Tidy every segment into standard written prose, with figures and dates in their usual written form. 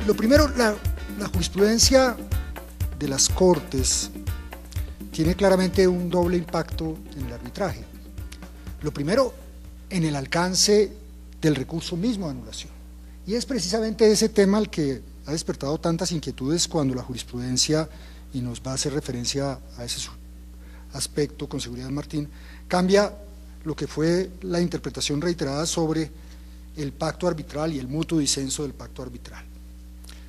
Lo primero, la jurisprudencia de las Cortes tiene claramente un doble impacto en el arbitraje. Lo primero, en el alcance del recurso mismo de anulación. Y es precisamente ese tema el que ha despertado tantas inquietudes cuando la jurisprudencia, y nos va a hacer referencia a ese aspecto con seguridad Martín, cambia lo que fue la interpretación reiterada sobre el pacto arbitral y el mutuo disenso del pacto arbitral.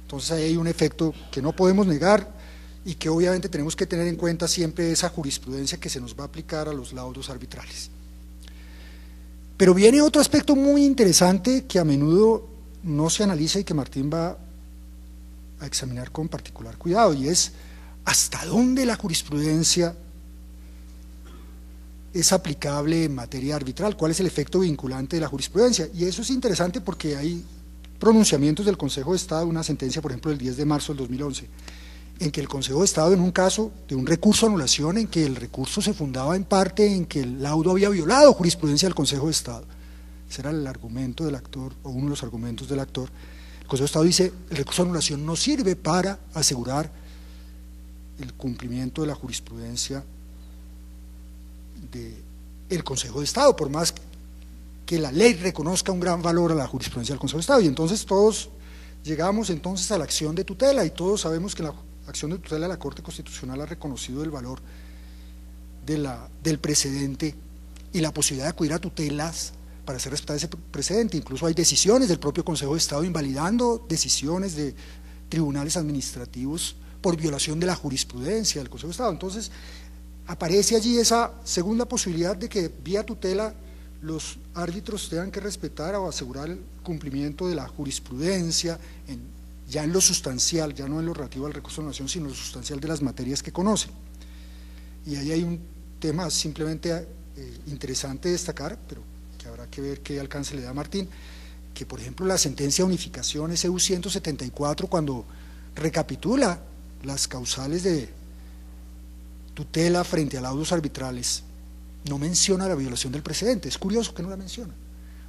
Entonces ahí hay un efecto que no podemos negar y que obviamente tenemos que tener en cuenta siempre esa jurisprudencia que se nos va a aplicar a los laudos arbitrales. Pero viene otro aspecto muy interesante que a menudo no se analiza y que Martín va a examinar con particular cuidado, y es hasta dónde la jurisprudencia es aplicable en materia arbitral, cuál es el efecto vinculante de la jurisprudencia. Y eso es interesante porque hay pronunciamientos del Consejo de Estado, una sentencia por ejemplo del 10 de marzo del 2011, en que el Consejo de Estado, en un caso de un recurso de anulación en que el recurso se fundaba en parte en que el laudo había violado jurisprudencia del Consejo de Estado, ese era el argumento del actor, o uno de los argumentos del actor, el Consejo de Estado dice, el recurso de anulación no sirve para asegurar el cumplimiento de la jurisprudencia del Consejo de Estado, por más que la ley reconozca un gran valor a la jurisprudencia del Consejo de Estado. Y entonces todos llegamos entonces a la acción de tutela, y todos sabemos que la acción de tutela de la Corte Constitucional ha reconocido el valor del precedente y la posibilidad de acudir a tutelas para hacer respetar ese precedente. Incluso hay decisiones del propio Consejo de Estado invalidando decisiones de tribunales administrativos por violación de la jurisprudencia del Consejo de Estado. Entonces aparece allí esa segunda posibilidad de que vía tutela los árbitros tengan que respetar o asegurar el cumplimiento de la jurisprudencia, ya en lo sustancial, ya no en lo relativo al recurso de anulación, sino en lo sustancial de las materias que conocen. Y ahí hay un tema simplemente interesante de destacar, pero que habrá que ver qué alcance le da Martín, que por ejemplo la sentencia de unificación SU 174, cuando recapitula las causales de tutela frente a laudos arbitrales, no menciona la violación del precedente. Es curioso que no la menciona.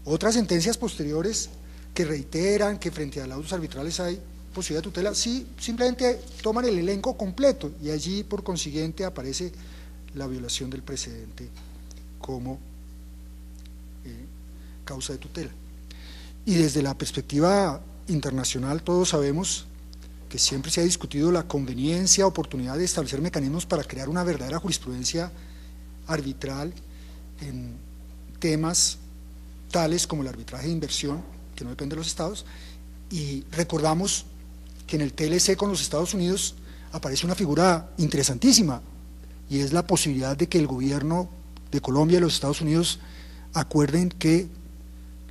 Otras sentencias posteriores que reiteran que frente a laudos arbitrales hay posibilidad de tutela, sí, simplemente toman el elenco completo y allí por consiguiente aparece la violación del precedente como causa de tutela. Y desde la perspectiva internacional todos sabemos que siempre se ha discutido la conveniencia, oportunidad de establecer mecanismos para crear una verdadera jurisprudencia arbitral en temas tales como el arbitraje de inversión, que no depende de los estados, y recordamos que en el TLC con los Estados Unidos aparece una figura interesantísima, y es la posibilidad de que el gobierno de Colombia y los Estados Unidos acuerden que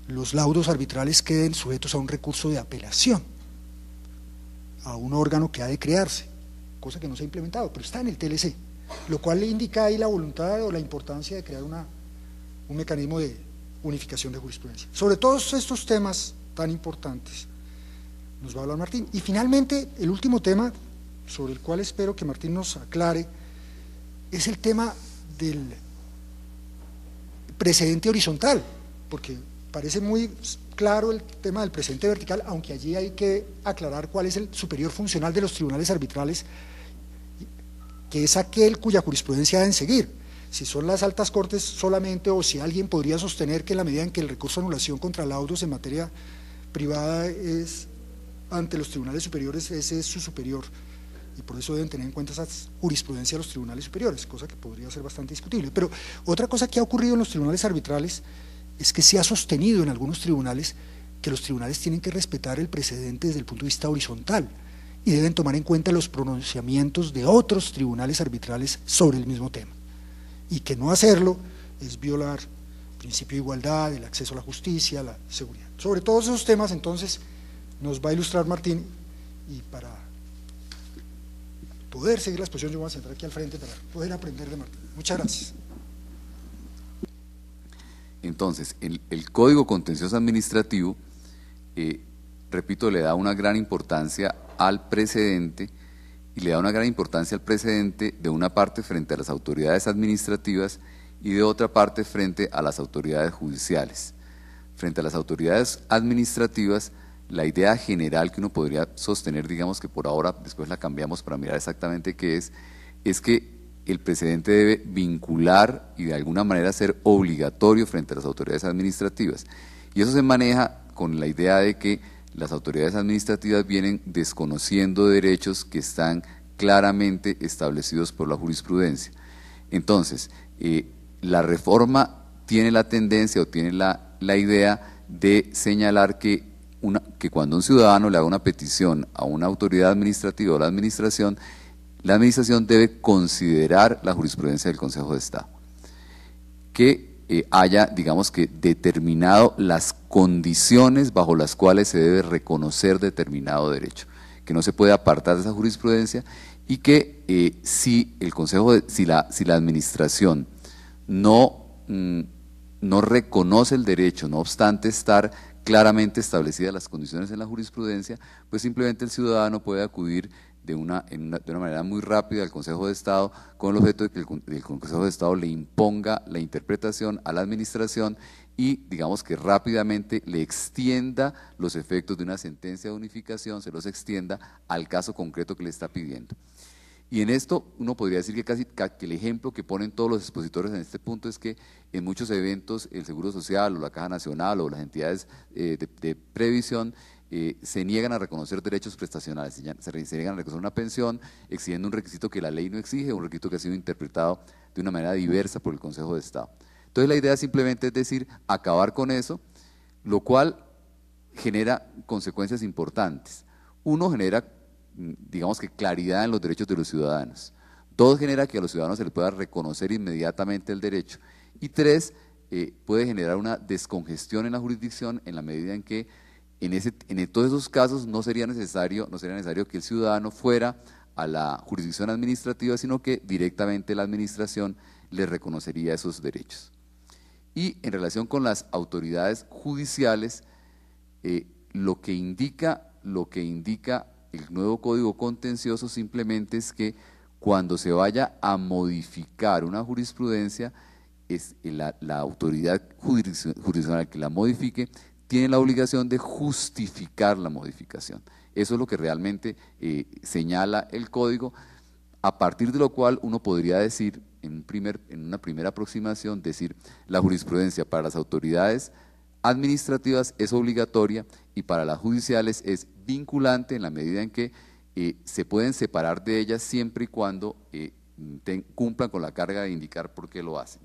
los laudos arbitrales queden sujetos a un recurso de apelación, a un órgano que ha de crearse, cosa que no se ha implementado, pero está en el TLC. Lo cual le indica ahí la voluntad o la importancia de crear un mecanismo de unificación de jurisprudencia. Sobre todos estos temas tan importantes nos va a hablar Martín. Y finalmente, el último tema sobre el cual espero que Martín nos aclare es el tema del precedente horizontal, porque parece muy claro el tema del precedente vertical, aunque allí hay que aclarar cuál es el superior funcional de los tribunales arbitrales, que es aquel cuya jurisprudencia deben seguir, si son las altas cortes solamente, o si alguien podría sostener que en la medida en que el recurso de anulación contra laudos en materia privada es ante los tribunales superiores, ese es su superior, y por eso deben tener en cuenta esa jurisprudencia de los tribunales superiores, cosa que podría ser bastante discutible. Pero otra cosa que ha ocurrido en los tribunales arbitrales es que se ha sostenido en algunos tribunales que los tribunales tienen que respetar el precedente desde el punto de vista horizontal, y deben tomar en cuenta los pronunciamientos de otros tribunales arbitrales sobre el mismo tema, y que no hacerlo es violar el principio de igualdad, el acceso a la justicia, la seguridad. Sobre todos esos temas entonces nos va a ilustrar Martín, y para poder seguir la exposición yo me voy a sentar aquí al frente para poder aprender de Martín. Muchas gracias. Entonces, el Código Contencioso Administrativo, repito, le da una gran importancia al precedente, y le da una gran importancia al precedente de una parte frente a las autoridades administrativas y de otra parte frente a las autoridades judiciales. Frente a las autoridades administrativas, la idea general que uno podría sostener, digamos que por ahora, después la cambiamos para mirar exactamente qué es que el precedente debe vincular y de alguna manera ser obligatorio frente a las autoridades administrativas. Y eso se maneja con la idea de que las autoridades administrativas vienen desconociendo derechos que están claramente establecidos por la jurisprudencia. Entonces, la reforma tiene la tendencia o tiene la idea de señalar que cuando un ciudadano le haga una petición a una autoridad administrativa o la administración debe considerar la jurisprudencia del Consejo de Estado, que haya, digamos que, determinado las condiciones bajo las cuales se debe reconocer determinado derecho, que no se puede apartar de esa jurisprudencia y que si la administración no reconoce el derecho, no obstante estar claramente establecidas las condiciones en la jurisprudencia, pues simplemente el ciudadano puede acudir de una manera muy rápida al Consejo de Estado con el objeto de que el Consejo de Estado le imponga la interpretación a la administración y digamos que rápidamente le extienda los efectos de una sentencia de unificación, se los extienda al caso concreto que le está pidiendo. Y en esto uno podría decir que el ejemplo que ponen todos los expositores en este punto es que en muchos eventos el Seguro Social o la Caja Nacional o las entidades de previsión se niegan a reconocer derechos prestacionales, se niegan a reconocer una pensión, exigiendo un requisito que la ley no exige, un requisito que ha sido interpretado de una manera diversa por el Consejo de Estado. Entonces la idea simplemente es decir, acabar con eso, lo cual genera consecuencias importantes. Uno, genera, digamos que, claridad en los derechos de los ciudadanos. Dos, genera que a los ciudadanos se les pueda reconocer inmediatamente el derecho. Y tres, puede generar una descongestión en la jurisdicción en la medida en que en todos esos casos no sería necesario que el ciudadano fuera a la jurisdicción administrativa, sino que directamente la administración le reconocería esos derechos. Y en relación con las autoridades judiciales, lo que indica el nuevo Código Contencioso simplemente es que cuando se vaya a modificar una jurisprudencia, la autoridad jurisdiccional que la modifique tiene la obligación de justificar la modificación. Eso es lo que realmente señala el código, a partir de lo cual uno podría decir, en una primera aproximación, decir la jurisprudencia para las autoridades administrativas es obligatoria y para las judiciales es vinculante en la medida en que se pueden separar de ellas siempre y cuando cumplan con la carga de indicar por qué lo hacen.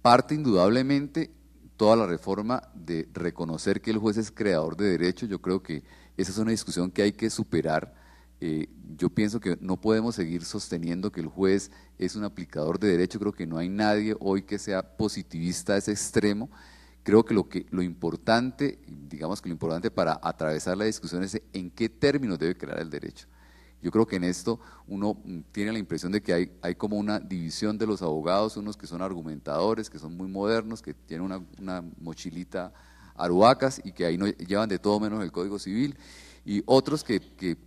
Parte indudablemente toda la reforma de reconocer que el juez es creador de derechos. Yo creo que esa es una discusión que hay que superar. Yo pienso que no podemos seguir sosteniendo que el juez es un aplicador de derecho. Creo que no hay nadie hoy que sea positivista a ese extremo. Creo que lo importante, digamos que lo importante para atravesar la discusión es en qué términos debe crear el derecho. Yo creo que en esto uno tiene la impresión de que hay como una división de los abogados, unos que son argumentadores, que son muy modernos, que tienen una mochilita aruacas y que ahí no llevan de todo menos el Código Civil, y otros que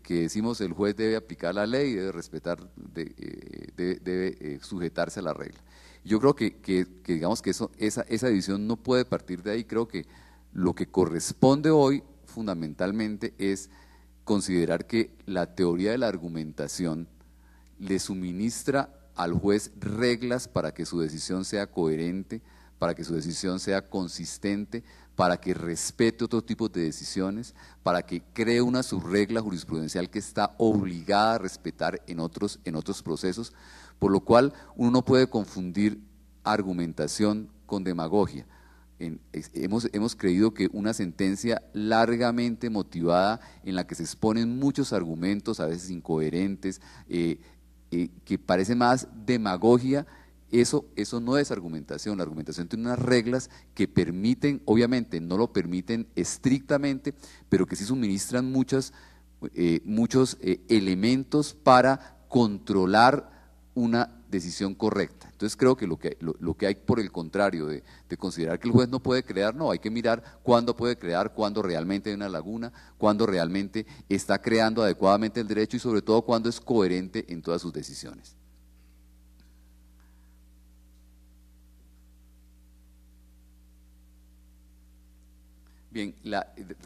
decimos el juez debe aplicar la ley, debe respetar, debe sujetarse a la regla. Yo creo que digamos que esa división no puede partir de ahí. Creo que lo que corresponde hoy fundamentalmente es considerar que la teoría de la argumentación le suministra al juez reglas para que su decisión sea coherente, para que su decisión sea consistente, para que respete otro tipo de decisiones, para que cree una subregla jurisprudencial que está obligada a respetar en otros procesos, por lo cual uno no puede confundir argumentación con demagogia. Hemos creído que una sentencia largamente motivada, en la que se exponen muchos argumentos, a veces incoherentes, que parece más demagogia, eso no es argumentación. La argumentación tiene unas reglas que permiten, obviamente no lo permiten estrictamente, pero que sí suministran muchos elementos para controlar una decisión correcta. Entonces creo que lo que hay por el contrario de considerar que el juez no puede crear, no, hay que mirar cuándo puede crear, cuándo realmente hay una laguna, cuándo realmente está creando adecuadamente el derecho y sobre todo cuándo es coherente en todas sus decisiones. Bien,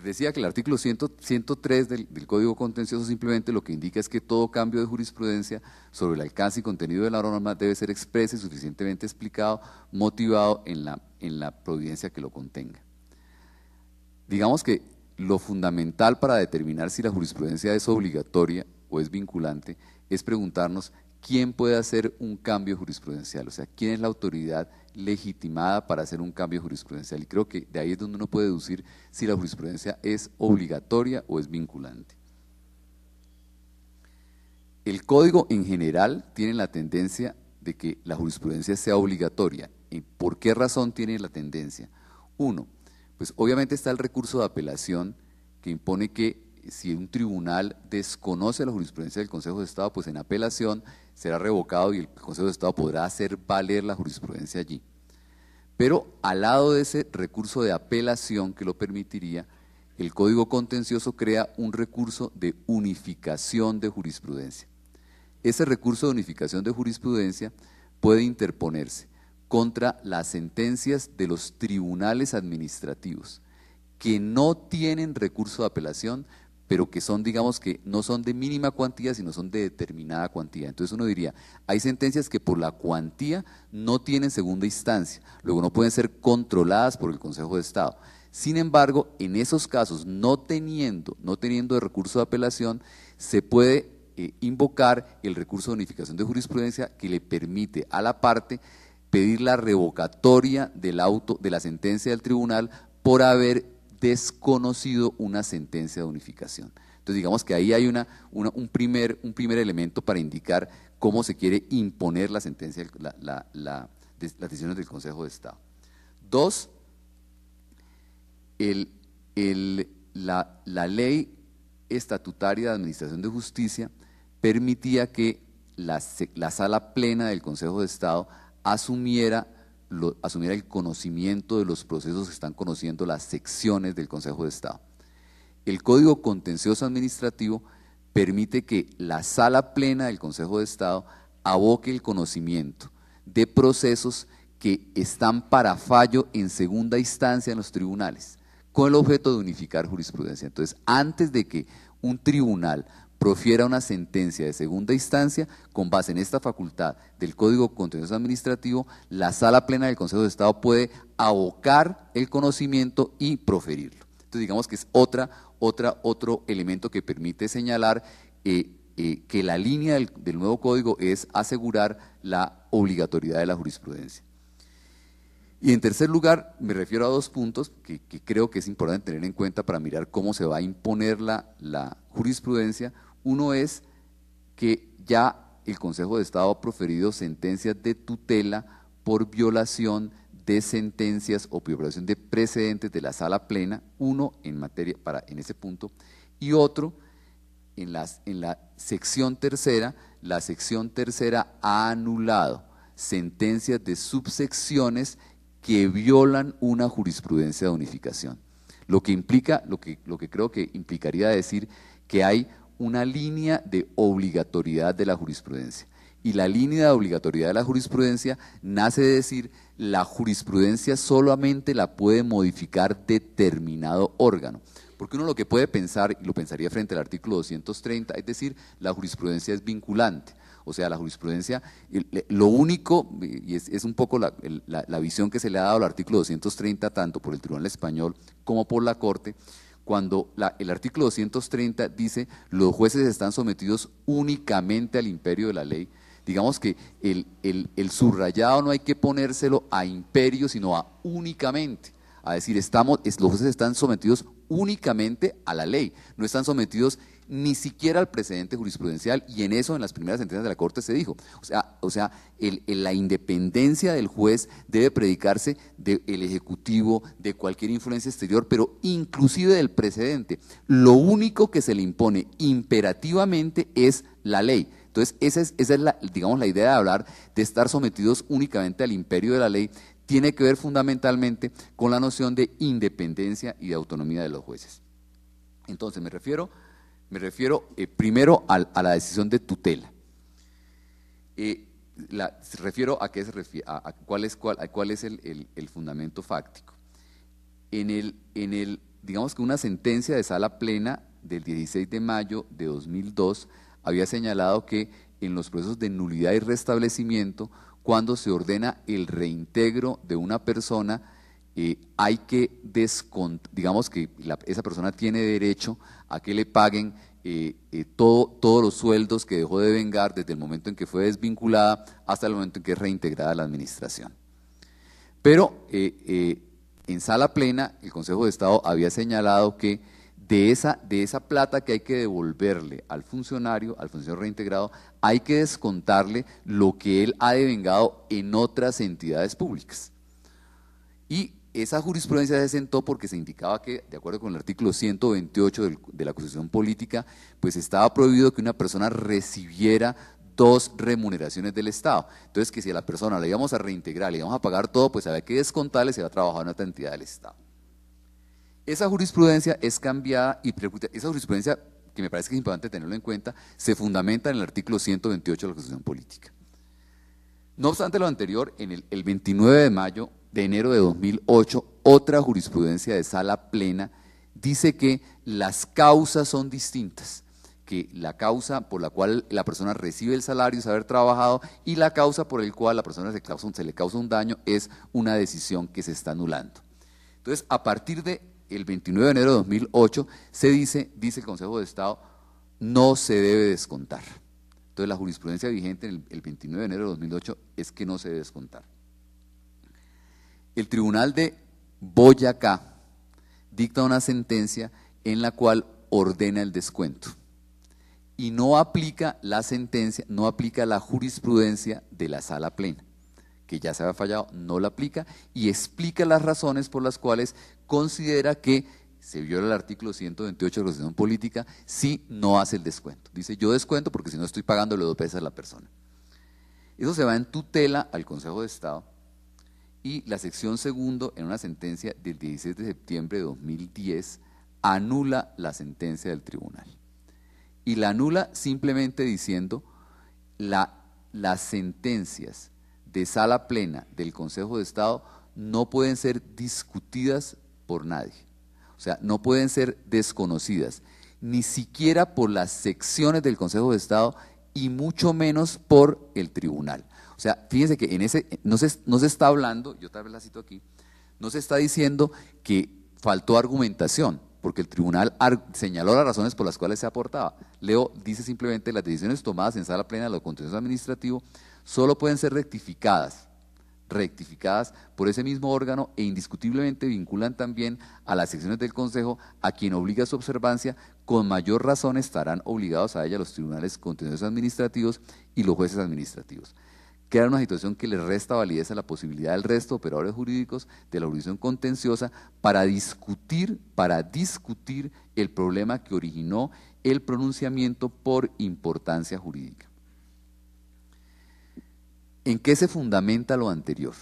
decía que el artículo 103 del Código Contencioso simplemente lo que indica es que todo cambio de jurisprudencia sobre el alcance y contenido de la norma debe ser expreso y suficientemente explicado, motivado en la providencia que lo contenga. Digamos que lo fundamental para determinar si la jurisprudencia es obligatoria o es vinculante es preguntarnos quién puede hacer un cambio jurisprudencial, o sea, quién es la autoridad legitimada para hacer un cambio jurisprudencial, y creo que de ahí es donde uno puede deducir si la jurisprudencia es obligatoria o es vinculante. El código en general tiene la tendencia de que la jurisprudencia sea obligatoria. ¿Y por qué razón tiene la tendencia? Uno, pues obviamente está el recurso de apelación que impone que si un tribunal desconoce la jurisprudencia del Consejo de Estado, pues en apelación será revocado y el Consejo de Estado podrá hacer valer la jurisprudencia allí. Pero al lado de ese recurso de apelación que lo permitiría, el Código Contencioso crea un recurso de unificación de jurisprudencia. Ese recurso de unificación de jurisprudencia puede interponerse contra las sentencias de los tribunales administrativos que no tienen recurso de apelación, pero que son, digamos que no son de mínima cuantía, sino son de determinada cuantía. Entonces uno diría, hay sentencias que por la cuantía no tienen segunda instancia, luego no pueden ser controladas por el Consejo de Estado. Sin embargo, en esos casos, no teniendo el recurso de apelación, se puede invocar el recurso de unificación de jurisprudencia que le permite a la parte pedir la revocatoria de la sentencia del tribunal por haber desconocido una sentencia de unificación. Entonces digamos que ahí hay un primer elemento para indicar cómo se quiere imponer la sentencia, las decisiones del Consejo de Estado. Dos, la ley estatutaria de administración de justicia permitía que la sala plena del Consejo de Estado asumiera el conocimiento de los procesos que están conociendo las secciones del Consejo de Estado. El Código Contencioso Administrativo permite que la sala plena del Consejo de Estado aboque el conocimiento de procesos que están para fallo en segunda instancia en los tribunales, con el objeto de unificar jurisprudencia. Entonces, antes de que un tribunal profiera una sentencia de segunda instancia, con base en esta facultad del Código Contencioso Administrativo, la Sala Plena del Consejo de Estado puede abocar el conocimiento y proferirlo. Entonces digamos que es otro elemento que permite señalar que la línea del nuevo código es asegurar la obligatoriedad de la jurisprudencia. Y en tercer lugar, me refiero a dos puntos que creo que es importante tener en cuenta para mirar cómo se va a imponer la jurisprudencia. Uno es que ya el Consejo de Estado ha proferido sentencias de tutela por violación de sentencias o violación de precedentes de la sala plena, uno en ese punto, y otro en la sección tercera. La sección tercera ha anulado sentencias de subsecciones que violan una jurisprudencia de unificación. Lo que creo que implicaría decir que hay una línea de obligatoriedad de la jurisprudencia. Y la línea de obligatoriedad de la jurisprudencia nace de decir la jurisprudencia solamente la puede modificar determinado órgano. Porque uno lo que puede pensar, y lo pensaría frente al artículo 230, es decir, la jurisprudencia es vinculante. O sea, la jurisprudencia, lo único, y es un poco la visión que se le ha dado al artículo 230, tanto por el Tribunal Español como por la Corte, cuando el artículo 230 dice los jueces están sometidos únicamente al imperio de la ley. Digamos que el subrayado no hay que ponérselo a imperio, sino a únicamente. A decir, los jueces están sometidos únicamente a la ley, no están sometidos ni siquiera al precedente jurisprudencial, y en eso en las primeras sentencias de la Corte se dijo. O sea, la independencia del juez debe predicarse del Ejecutivo, de cualquier influencia exterior, pero inclusive del precedente. Lo único que se le impone imperativamente es la ley. Entonces, esa es la, digamos, la idea de hablar de estar sometidos únicamente al imperio de la ley, tiene que ver fundamentalmente con la noción de independencia y de autonomía de los jueces. Entonces, me refiero primero a la decisión de tutela. Se refiero a qué se refiere, a cuál es el fundamento fáctico. Digamos que una sentencia de sala plena del 16 de mayo de 2002 había señalado que en los procesos de nulidad y restablecimiento, cuando se ordena el reintegro de una persona, hay que digamos que esa persona tiene derecho a que le paguen todos los sueldos que dejó de vengar desde el momento en que fue desvinculada hasta el momento en que es reintegrada a la administración. Pero en sala plena el Consejo de Estado había señalado que de esa plata que hay que devolverle al funcionario reintegrado, hay que descontarle lo que él ha devengado en otras entidades públicas. Y esa jurisprudencia se sentó porque se indicaba que, de acuerdo con el artículo 128 de la Constitución Política, pues estaba prohibido que una persona recibiera dos remuneraciones del Estado. Entonces, que si a la persona le íbamos a reintegrar, le íbamos a pagar todo, pues había que descontarle si había trabajado en otra entidad del Estado. Esa jurisprudencia es cambiada y esa jurisprudencia, que me parece que es importante tenerlo en cuenta, se fundamenta en el artículo 128 de la Constitución Política. No obstante lo anterior, en el 29 de enero de 2008, otra jurisprudencia de sala plena dice que las causas son distintas, que la causa por la cual la persona recibe el salario es haber trabajado y la causa por la cual a la persona se le causa un daño es una decisión que se está anulando. Entonces, a partir del 29 de enero de 2008, dice el Consejo de Estado, no se debe descontar. Entonces, la jurisprudencia vigente el 29 de enero de 2008 es que no se debe descontar. El Tribunal de Boyacá dicta una sentencia en la cual ordena el descuento y no aplica la sentencia, no aplica la jurisprudencia de la sala plena, que ya se había fallado, no la aplica y explica las razones por las cuales considera que se viola el artículo 128 de la Constitución Política si no hace el descuento. Dice, yo descuento porque si no estoy pagándole 2 veces a la persona. Eso se va en tutela al Consejo de Estado y la sección segundo, en una sentencia del 16 de septiembre de 2010, anula la sentencia del tribunal. Y la anula simplemente diciendo, las sentencias de sala plena del Consejo de Estado no pueden ser discutidas por nadie. O sea, no pueden ser desconocidas, ni siquiera por las secciones del Consejo de Estado y mucho menos por el tribunal. O sea, fíjense que no se está hablando, yo tal vez la cito aquí, no se está diciendo que faltó argumentación, porque el tribunal señaló las razones por las cuales se aportaba. Leo dice simplemente, las decisiones tomadas en sala plena de lo contencioso administrativo solo pueden ser rectificadas por ese mismo órgano e indiscutiblemente vinculan también a las secciones del Consejo, a quien obliga su observancia, con mayor razón estarán obligados a ella los tribunales contenciosos administrativos y los jueces administrativos. Queda una situación que le resta validez a la posibilidad del resto de operadores jurídicos de la jurisdicción contenciosa para discutir el problema que originó el pronunciamiento por importancia jurídica. ¿En qué se fundamenta lo anterior?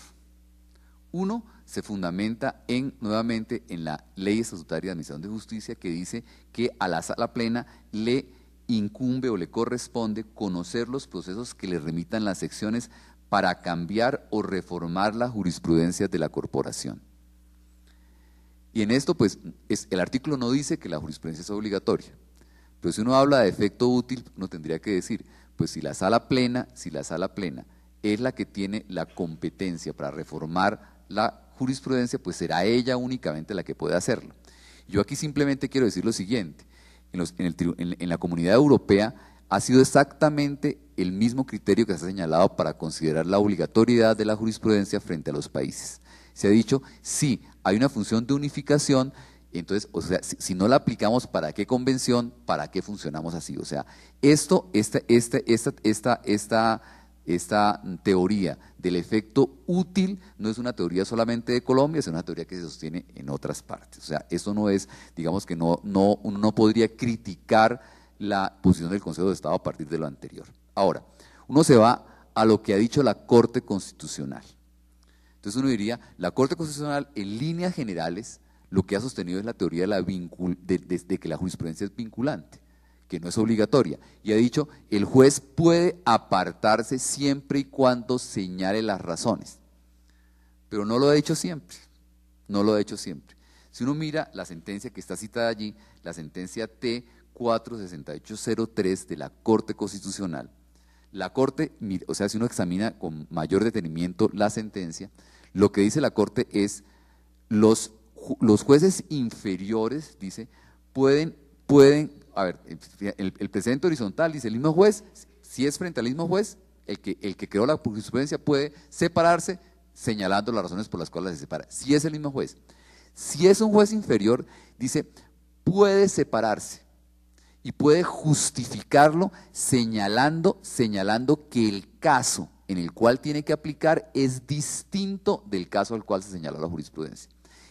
Uno, se fundamenta nuevamente en la Ley Estatutaria de Administración de Justicia, que dice que a la sala plena le incumbe o le corresponde conocer los procesos que le remitan las secciones para cambiar o reformar la jurisprudencia de la corporación. Y en esto, pues, el artículo no dice que la jurisprudencia es obligatoria, pero si uno habla de efecto útil, uno tendría que decir, pues si la sala plena es la que tiene la competencia para reformar la jurisprudencia, pues será ella únicamente la que puede hacerlo. Yo aquí simplemente quiero decir lo siguiente, en la Comunidad Europea ha sido exactamente el mismo criterio que se ha señalado para considerar la obligatoriedad de la jurisprudencia frente a los países. Se ha dicho, sí, hay una función de unificación, entonces, o sea, si no la aplicamos, ¿para qué convención? ¿Para qué funcionamos así? O sea, esta teoría del efecto útil no es una teoría solamente de Colombia, es una teoría que se sostiene en otras partes. O sea, eso no es, digamos que uno no podría criticar la posición del Consejo de Estado a partir de lo anterior. Ahora, uno se va a lo que ha dicho la Corte Constitucional. Entonces uno diría, la Corte Constitucional en líneas generales lo que ha sostenido es la teoría de que la jurisprudencia es vinculante, que no es obligatoria, y ha dicho, el juez puede apartarse siempre y cuando señale las razones, pero no lo ha hecho siempre, no lo ha hecho siempre. Si uno mira la sentencia que está citada allí, la sentencia T46803 de la Corte Constitucional, la Corte, o sea, si uno examina con mayor detenimiento la sentencia, lo que dice la Corte es, los jueces inferiores, dice, pueden, a ver, el precedente horizontal dice, el mismo juez, si es frente al mismo juez, el que creó la jurisprudencia puede separarse señalando las razones por las cuales se separa, si es el mismo juez. Si es un juez inferior, dice, puede separarse y puede justificarlo señalando que el caso en el cual tiene que aplicar es distinto del caso al cual se señaló la jurisprudencia.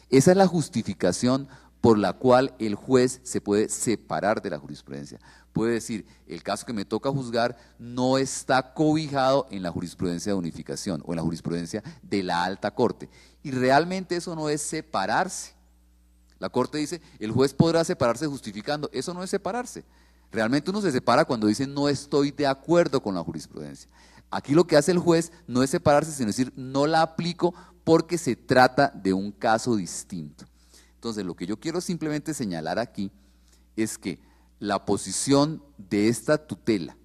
Esa es la justificación por la cual el juez se puede separar de la jurisprudencia. Puede decir, el caso que me toca juzgar no está cobijado en la jurisprudencia de unificación o en la jurisprudencia de la alta corte. Y realmente eso no es separarse. La Corte dice, el juez podrá separarse justificando, eso no es separarse. Realmente uno se separa cuando dice no estoy de acuerdo con la jurisprudencia. Aquí lo que hace el juez no es separarse, sino decir no la aplico porque se trata de un caso distinto. Entonces lo que yo quiero simplemente señalar aquí es que la posición de esta tutela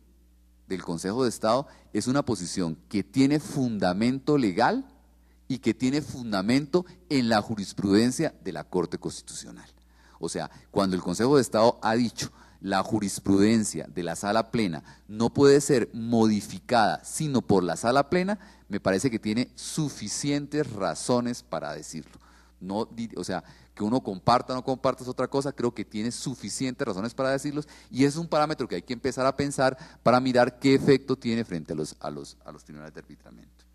del Consejo de Estado es una posición que tiene fundamento legal y que tiene fundamento en la jurisprudencia de la Corte Constitucional. O sea, cuando el Consejo de Estado ha dicho la jurisprudencia de la Sala Plena no puede ser modificada sino por la Sala Plena, me parece que tiene suficientes razones para decirlo. No, o sea, que uno comparta o no comparta es otra cosa, creo que tiene suficientes razones para decirlos y es un parámetro que hay que empezar a pensar para mirar qué efecto tiene frente a los tribunales de arbitramiento.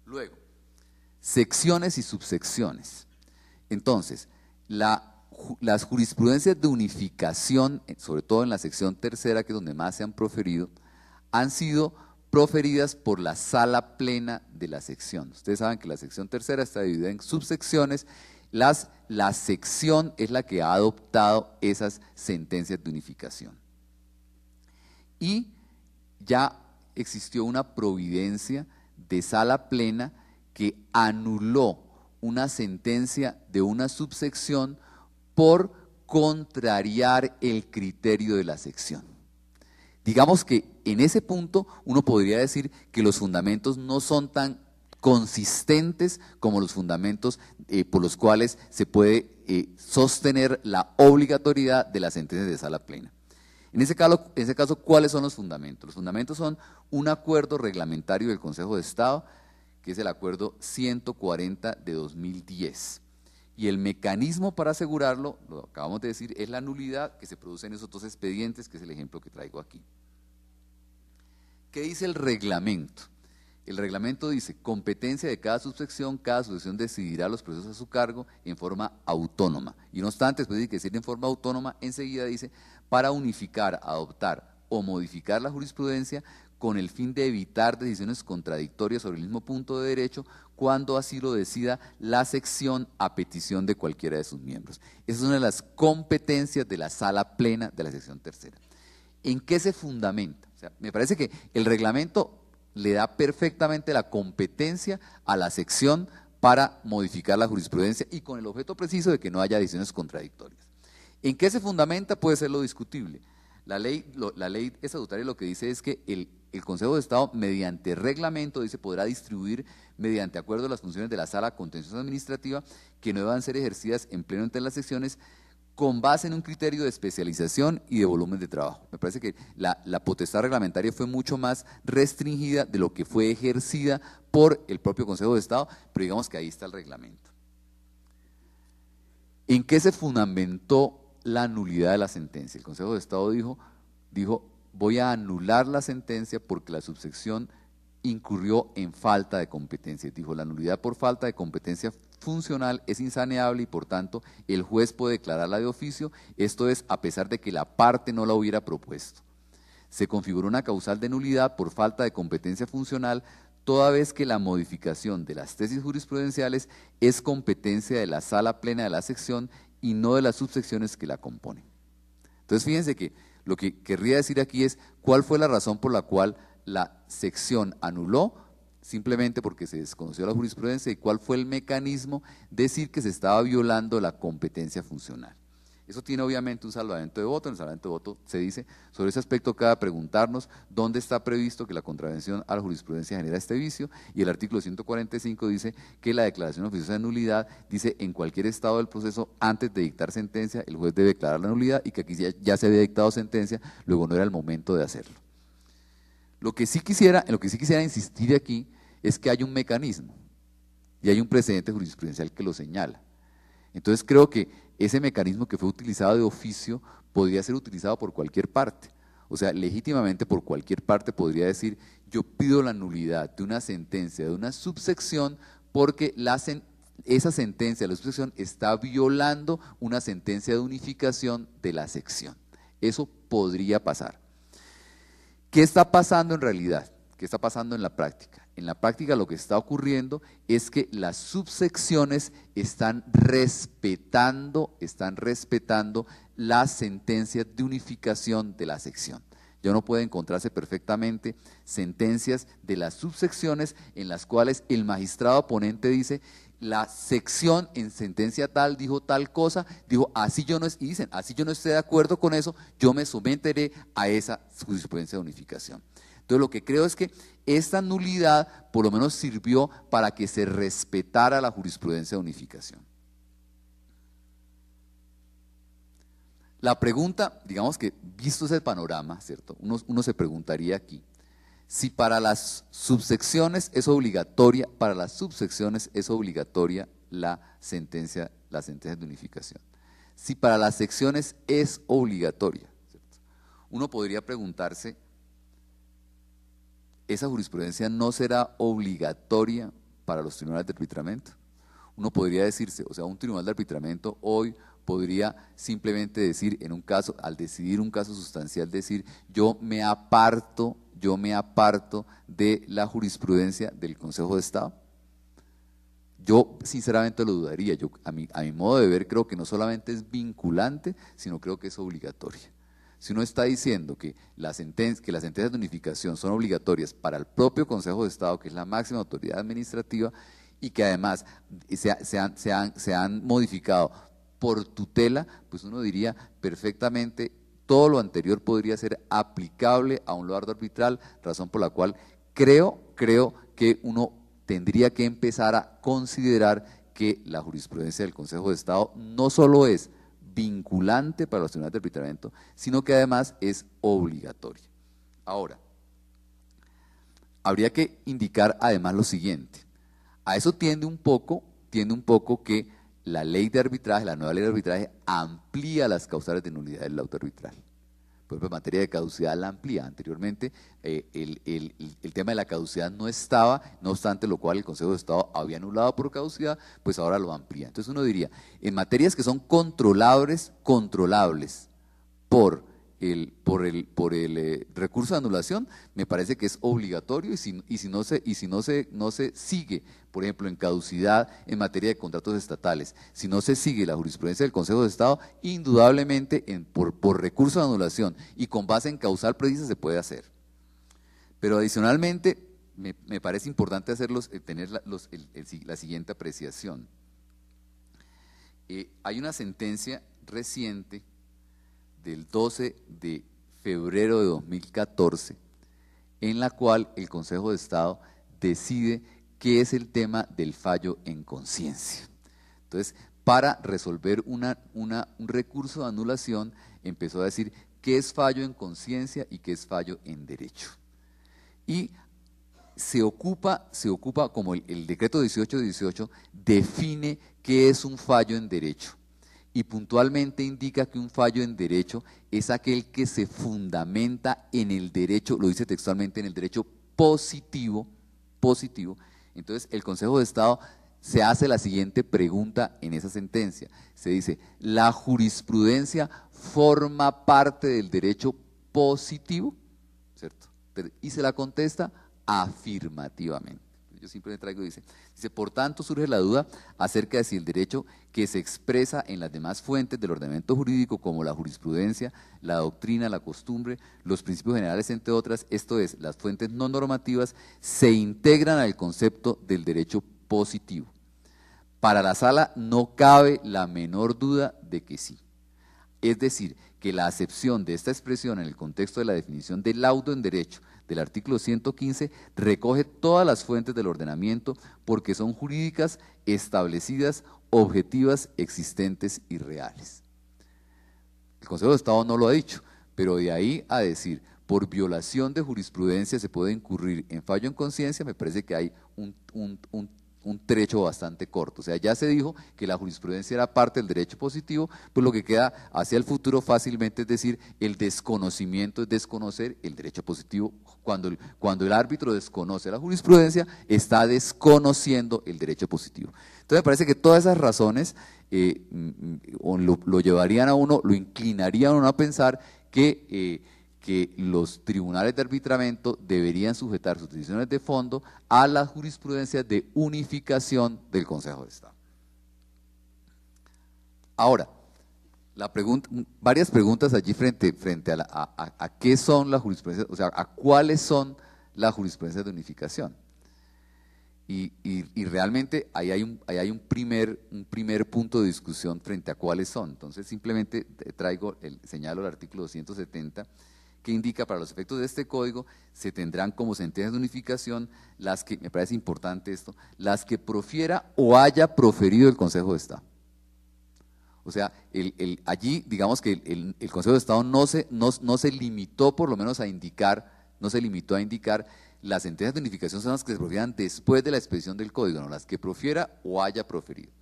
Luego, secciones y subsecciones. Entonces, las jurisprudencias de unificación, sobre todo en la sección tercera, que es donde más se han proferido, han sido proferidas por la Sala Plena de la sección. Ustedes saben que la sección tercera está dividida en subsecciones. La sección es la que ha adoptado esas sentencias de unificación. Y ya existió una providencia de Sala Plena que anuló una sentencia de una subsección por contrariar el criterio de la sección. Digamos que en ese punto uno podría decir que los fundamentos no son tan consistentes como los fundamentos por los cuales se puede sostener la obligatoriedad de las sentencias de Sala Plena. En ese caso, ¿cuáles son los fundamentos? Los fundamentos son un acuerdo reglamentario del Consejo de Estado, que es el acuerdo 140 de 2010. Y el mecanismo para asegurarlo, lo acabamos de decir, es la nulidad que se produce en esos dos expedientes, que es el ejemplo que traigo aquí. ¿Qué dice el reglamento? El reglamento dice, competencia de cada subsección decidirá los procesos a su cargo en forma autónoma. Y no obstante, después de decir en forma autónoma, enseguida dice, para unificar, adoptar o modificar la jurisprudencia con el fin de evitar decisiones contradictorias sobre el mismo punto de derecho cuando así lo decida la sección a petición de cualquiera de sus miembros. Esa es una de las competencias de la Sala Plena de la sección tercera. ¿En qué se fundamenta? O sea, me parece que el reglamento le da perfectamente la competencia a la sección para modificar la jurisprudencia y con el objeto preciso de que no haya decisiones contradictorias. ¿En qué se fundamenta? Puede ser lo discutible. La ley estatutaria lo que dice es que el Consejo de Estado, mediante reglamento, dice, podrá distribuir mediante acuerdo las funciones de la Sala Contenciosa Administrativa que no deban ser ejercidas en pleno entre las secciones con base en un criterio de especialización y de volumen de trabajo. Me parece que la potestad reglamentaria fue mucho más restringida de lo que fue ejercida por el propio Consejo de Estado, pero digamos que ahí está el reglamento. ¿En qué se fundamentó la nulidad de la sentencia? El Consejo de Estado dijo, voy a anular la sentencia porque la subsección incurrió en falta de competencia. Dijo, la nulidad por falta de competencia funcional es insaneable y por tanto el juez puede declararla de oficio, esto es a pesar de que la parte no la hubiera propuesto. Se configuró una causal de nulidad por falta de competencia funcional, toda vez que la modificación de las tesis jurisprudenciales es competencia de la sala plena de la sección y no de las subsecciones que la componen. Entonces fíjense que lo que querría decir aquí es cuál fue la razón por la cual la sección anuló, simplemente porque se desconoció la jurisprudencia, y cuál fue el mecanismo de decir que se estaba violando la competencia funcional. Eso tiene obviamente un salvamento de voto. En el salvamento de voto se dice, sobre ese aspecto cabe preguntarnos dónde está previsto que la contravención a la jurisprudencia genera este vicio, y el artículo 145 dice que la declaración oficiosa de nulidad dice en cualquier estado del proceso antes de dictar sentencia el juez debe declarar la nulidad, y que aquí ya se había dictado sentencia, luego no era el momento de hacerlo. En lo que sí quisiera insistir aquí es que hay un mecanismo y hay un precedente jurisprudencial que lo señala. Entonces creo que ese mecanismo que fue utilizado de oficio podría ser utilizado por cualquier parte. O sea, legítimamente por cualquier parte podría decir, yo pido la nulidad de una sentencia de una subsección porque esa sentencia de la subsección está violando una sentencia de unificación de la sección. Eso podría pasar. ¿Qué está pasando en realidad? ¿Qué está pasando en la práctica? En la práctica lo que está ocurriendo es que las subsecciones están respetando las sentencias de unificación de la sección. Ya no puede encontrarse perfectamente sentencias de las subsecciones en las cuales el magistrado oponente dice, la sección en sentencia tal dijo tal cosa, dijo así yo no, y dicen, así yo no estoy de acuerdo con eso, yo me someteré a esa jurisprudencia de unificación. Entonces lo que creo es que esta nulidad por lo menos sirvió para que se respetara la jurisprudencia de unificación. La pregunta, digamos que visto ese panorama, ¿cierto? Uno se preguntaría aquí, si para las subsecciones es obligatoria, la sentencia de unificación. Si para las secciones es obligatoria, ¿cierto? Uno podría preguntarse, ¿esa jurisprudencia no será obligatoria para los tribunales de arbitramiento? Uno podría decirse, o sea, un tribunal de arbitramiento hoy podría simplemente decir, en un caso, al decidir un caso sustancial, decir, yo me aparto de la jurisprudencia del Consejo de Estado. Yo sinceramente lo dudaría. A mi modo de ver, creo que no solamente es vinculante, sino creo que es obligatoria. Si uno está diciendo que las sentencias de unificación son obligatorias para el propio Consejo de Estado, que es la máxima autoridad administrativa, y que además se han modificado por tutela, pues uno diría perfectamente todo lo anterior podría ser aplicable a un loardo arbitral, razón por la cual creo que uno tendría que empezar a considerar que la jurisprudencia del Consejo de Estado no solo es vinculante para los tribunales de arbitramiento, sino que además es obligatoria. Ahora, habría que indicar además lo siguiente, a eso tiende un poco que la ley de arbitraje, la nueva ley de arbitraje, amplía las causales de nulidad del auto arbitral. Por ejemplo, en materia de caducidad la amplía. Anteriormente el tema de la caducidad no estaba, no obstante lo cual el Consejo de Estado había anulado por caducidad, pues ahora lo amplía. Entonces uno diría, en materias que son controlables por el recurso de anulación, me parece que es obligatorio, y si no se sigue, por ejemplo, en caducidad en materia de contratos estatales, si no se sigue la jurisprudencia del Consejo de Estado, indudablemente por recurso de anulación y con base en causal precisa se puede hacer. Pero adicionalmente, me parece importante tener la siguiente apreciación. Hay una sentencia reciente del 12 de febrero de 2014, en la cual el Consejo de Estado decide qué es el tema del fallo en conciencia. Entonces, para resolver un recurso de anulación, empezó a decir qué es fallo en conciencia y qué es fallo en derecho. Y se ocupa como el decreto 1818 define qué es un fallo en derecho. Y puntualmente indica que un fallo en derecho es aquel que se fundamenta en el derecho, lo dice textualmente, en el derecho positivo. Entonces el Consejo de Estado se hace la siguiente pregunta en esa sentencia. Se dice, ¿la jurisprudencia forma parte del derecho positivo? ¿cierto? Y se la contesta afirmativamente. Yo siempre le traigo, dice, por tanto surge la duda acerca de si el derecho que se expresa en las demás fuentes del ordenamiento jurídico, como la jurisprudencia, la doctrina, la costumbre, los principios generales, entre otras, esto es, las fuentes no normativas, se integran al concepto del derecho positivo. Para la sala no cabe la menor duda de que sí. Es decir, que la acepción de esta expresión en el contexto de la definición del laudo en derecho del artículo 115 recoge todas las fuentes del ordenamiento porque son jurídicas, establecidas, objetivas, existentes y reales. El Consejo de Estado no lo ha dicho, pero de ahí a decir por violación de jurisprudencia se puede incurrir en fallo en conciencia, me parece que hay un trecho bastante corto. O sea, ya se dijo que la jurisprudencia era parte del derecho positivo, pues lo que queda hacia el futuro fácilmente es decir, el desconocimiento es desconocer el derecho positivo. Cuando el árbitro desconoce la jurisprudencia, está desconociendo el derecho positivo. Entonces me parece que todas esas razones lo llevarían a uno, lo inclinarían a uno a pensar que los tribunales de arbitramiento deberían sujetar sus decisiones de fondo a las jurisprudencias de unificación del Consejo de Estado. Ahora, varias preguntas allí frente a qué son las jurisprudencias, o sea, a cuáles son las jurisprudencias de unificación. Y realmente ahí hay un primer punto de discusión frente a cuáles son. Entonces simplemente señalo el artículo 270, que indica para los efectos de este código se tendrán como sentencias de unificación las que, me parece importante esto, las que profiera o haya proferido el Consejo de Estado. O sea, allí digamos que el Consejo de Estado no se limitó por lo menos a indicar, no se limitó a indicar las sentencias de unificación son las que se profieran después de la expedición del código, no, las que profiera o haya proferido.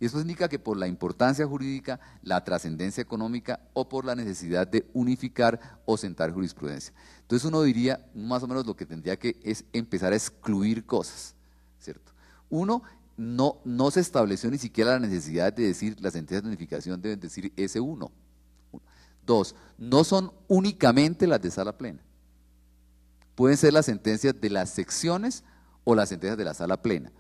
Y eso indica que por la importancia jurídica, la trascendencia económica o por la necesidad de unificar o sentar jurisprudencia. Entonces uno diría, más o menos lo que tendría que es empezar a excluir cosas, ¿cierto? Uno, no se estableció ni siquiera la necesidad de decir las sentencias de unificación deben decir S1. Dos, no son únicamente las de sala plena. Pueden ser las sentencias de las secciones o las sentencias de la sala plena.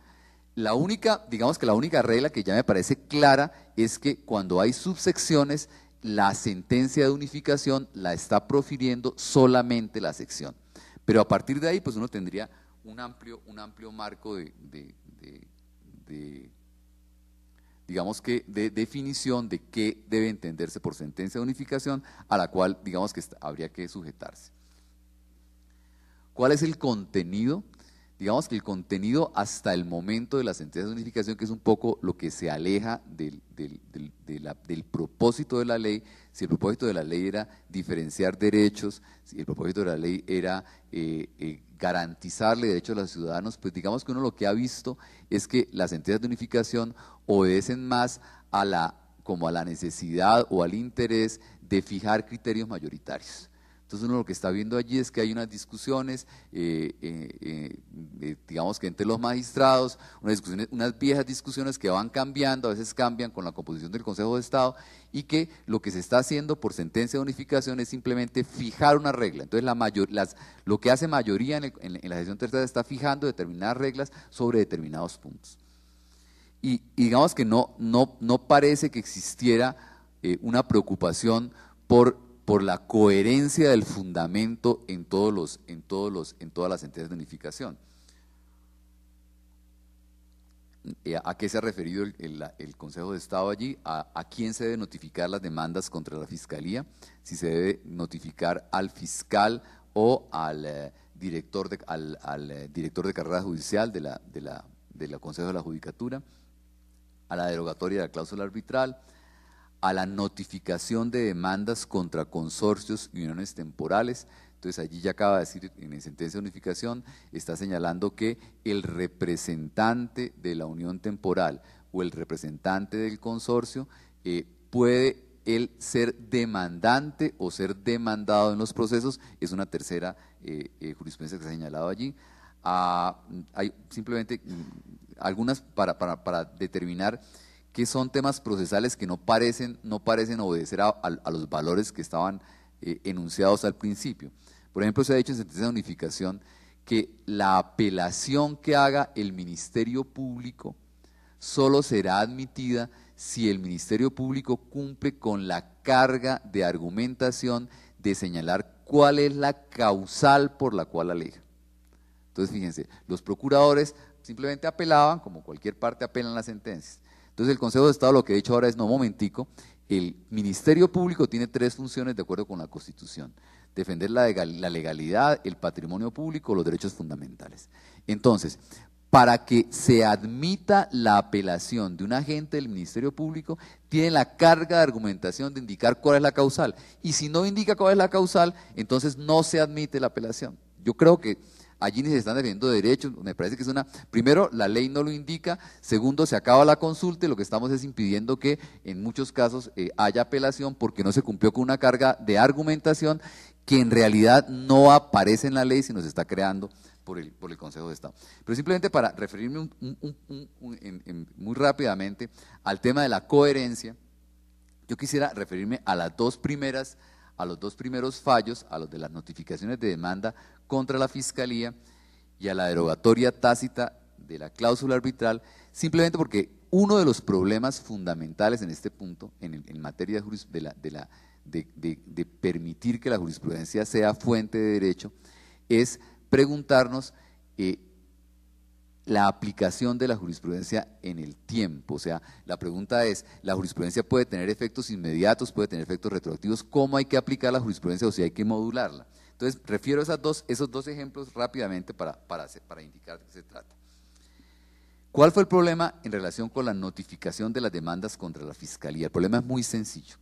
Digamos que la única regla que ya me parece clara es que cuando hay subsecciones, la sentencia de unificación la está profiriendo solamente la sección. Pero a partir de ahí, pues uno tendría un amplio marco digamos que de definición de qué debe entenderse por sentencia de unificación, a la cual digamos que habría que sujetarse. ¿Cuál es el contenido? Digamos que el contenido hasta el momento de la sentencia de unificación, que es un poco lo que se aleja del propósito de la ley. Si el propósito de la ley era diferenciar derechos, si el propósito de la ley era garantizarle derechos a los ciudadanos, pues digamos que uno lo que ha visto es que las sentencias de unificación obedecen más como a la necesidad o al interés de fijar criterios mayoritarios. Entonces uno lo que está viendo allí es que hay unas discusiones, digamos que entre los magistrados, unas viejas discusiones que van cambiando, a veces cambian con la composición del Consejo de Estado, y que lo que se está haciendo por sentencia de unificación es simplemente fijar una regla. Entonces lo que hace mayoría en la sesión tercera está fijando determinadas reglas sobre determinados puntos. Y digamos que no parece que existiera una preocupación por la coherencia del fundamento en todas las sentencias de unificación. ¿A qué se ha referido el Consejo de Estado allí? ¿A quién se debe notificar las demandas contra la Fiscalía? Si se debe notificar al fiscal o al director de carrera judicial del Consejo de la Judicatura, a la derogatoria de la cláusula arbitral, a la notificación de demandas contra consorcios y uniones temporales. Entonces allí ya acaba de decir en la sentencia de unificación, está señalando que el representante de la unión temporal o el representante del consorcio puede él ser demandante o ser demandado en los procesos. Es una tercera jurisprudencia que se ha señalado allí. Hay simplemente algunas para determinar que son temas procesales que no parecen obedecer a los valores que estaban enunciados al principio. Por ejemplo, se ha dicho en sentencia de unificación que la apelación que haga el Ministerio Público solo será admitida si el Ministerio Público cumple con la carga de argumentación de señalar cuál es la causal por la cual alega. Entonces, fíjense, los procuradores simplemente apelaban, como cualquier parte apela en las sentencias. Entonces, el Consejo de Estado lo que ha dicho ahora es, no, momentico, el Ministerio Público tiene 3 funciones de acuerdo con la Constitución: defender la legalidad, el patrimonio público, los derechos fundamentales. Entonces, para que se admita la apelación de un agente del Ministerio Público, tiene la carga de argumentación de indicar cuál es la causal. Y si no indica cuál es la causal, entonces no se admite la apelación. Yo creo que allí ni se están defendiendo derechos, me parece que es primero, la ley no lo indica; segundo, se acaba la consulta y lo que estamos es impidiendo que en muchos casos haya apelación porque no se cumplió con una carga de argumentación que en realidad no aparece en la ley, sino se está creando por el Consejo de Estado. Pero simplemente para referirme muy rápidamente al tema de la coherencia, yo quisiera referirme a los dos primeros fallos, a los de las notificaciones de demanda contra la Fiscalía y a la derogatoria tácita de la cláusula arbitral, simplemente porque uno de los problemas fundamentales en este punto, en materia de permitir que la jurisprudencia sea fuente de derecho, es preguntarnos la aplicación de la jurisprudencia en el tiempo. O sea, la pregunta es, ¿la jurisprudencia puede tener efectos inmediatos, puede tener efectos retroactivos? ¿Cómo hay que aplicar la jurisprudencia o si hay que modularla? Entonces, refiero esos dos ejemplos rápidamente para indicar de qué se trata. ¿Cuál fue el problema en relación con la notificación de las demandas contra la Fiscalía? El problema es muy sencillo.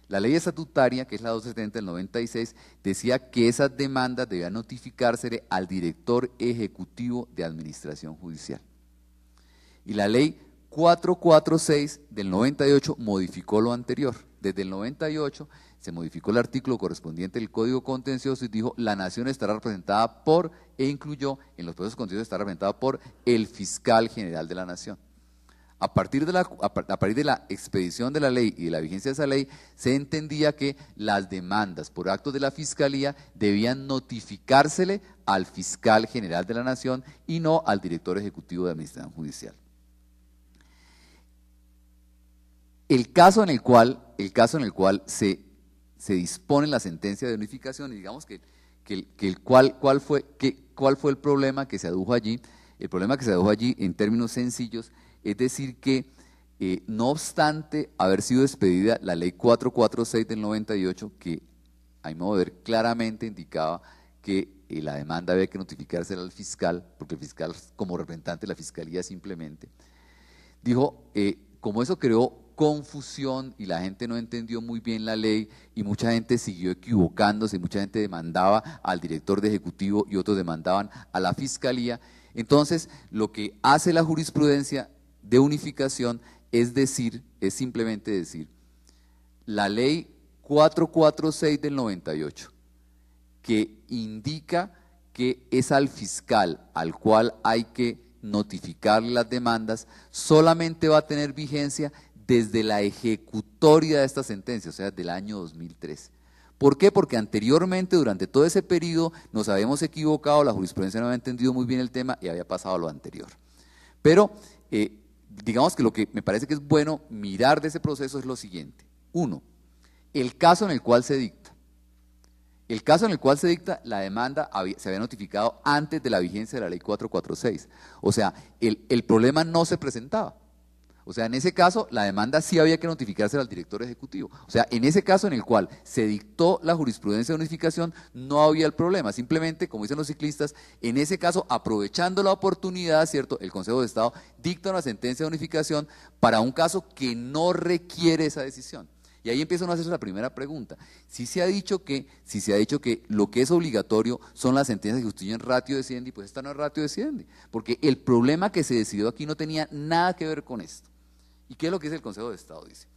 La ley estatutaria, que es la 270 del 96, decía que esas demandas debían notificársele al director ejecutivo de administración judicial. Y la ley 446 del 98 modificó lo anterior. Desde el 98 se modificó el artículo correspondiente del Código Contencioso y dijo: la nación estará representada por, e incluyó en los procesos contenciosos, estará representada por el fiscal general de la nación. A partir de la expedición de la ley y de la vigencia de esa ley, se entendía que las demandas por actos de la Fiscalía debían notificársele al fiscal general de la nación y no al director ejecutivo de administración judicial. El caso en el cual se dispone la sentencia de unificación, y digamos cuál fue el problema que se adujo allí. El problema que se adujo allí, en términos sencillos, es decir que no obstante haber sido expedida la ley 446 del 98, que a mi modo de ver claramente indicaba que la demanda había que notificársela al fiscal, porque el fiscal, como representante de la Fiscalía, simplemente dijo, como eso creó confusión y la gente no entendió muy bien la ley y mucha gente siguió equivocándose, mucha gente demandaba al director de ejecutivo y otros demandaban a la Fiscalía. Entonces, lo que hace la jurisprudencia de unificación es simplemente decir, la ley 446 del 98, que indica que es al fiscal al cual hay que notificarle las demandas, solamente va a tener vigencia desde la ejecutoria de esta sentencia, o sea, del año 2013. ¿Por qué? Porque anteriormente, durante todo ese periodo, nos habíamos equivocado, la jurisprudencia no había entendido muy bien el tema y había pasado lo anterior. Pero, digamos que lo que me parece que es bueno mirar de ese proceso es lo siguiente. 1, el caso en el cual se dicta. El caso en el cual se dicta, la demanda se había notificado antes de la vigencia de la ley 446. O sea, el problema no se presentaba. O sea, en ese caso, la demanda sí había que notificársela al director ejecutivo. O sea, en ese caso en el cual se dictó la jurisprudencia de unificación, no había el problema. Simplemente, como dicen los ciclistas, en ese caso, aprovechando la oportunidad, ¿cierto?, el Consejo de Estado dicta una sentencia de unificación para un caso que no requiere esa decisión. Y ahí empieza uno a hacerse la primera pregunta. Si se ha dicho que lo que es obligatorio son las sentencias que constituyen ratio desiendi, pues esta no es ratio desiendi, porque el problema que se decidió aquí no tenía nada que ver con esto. ¿Y qué es lo que dice el Consejo de Estado? Dice,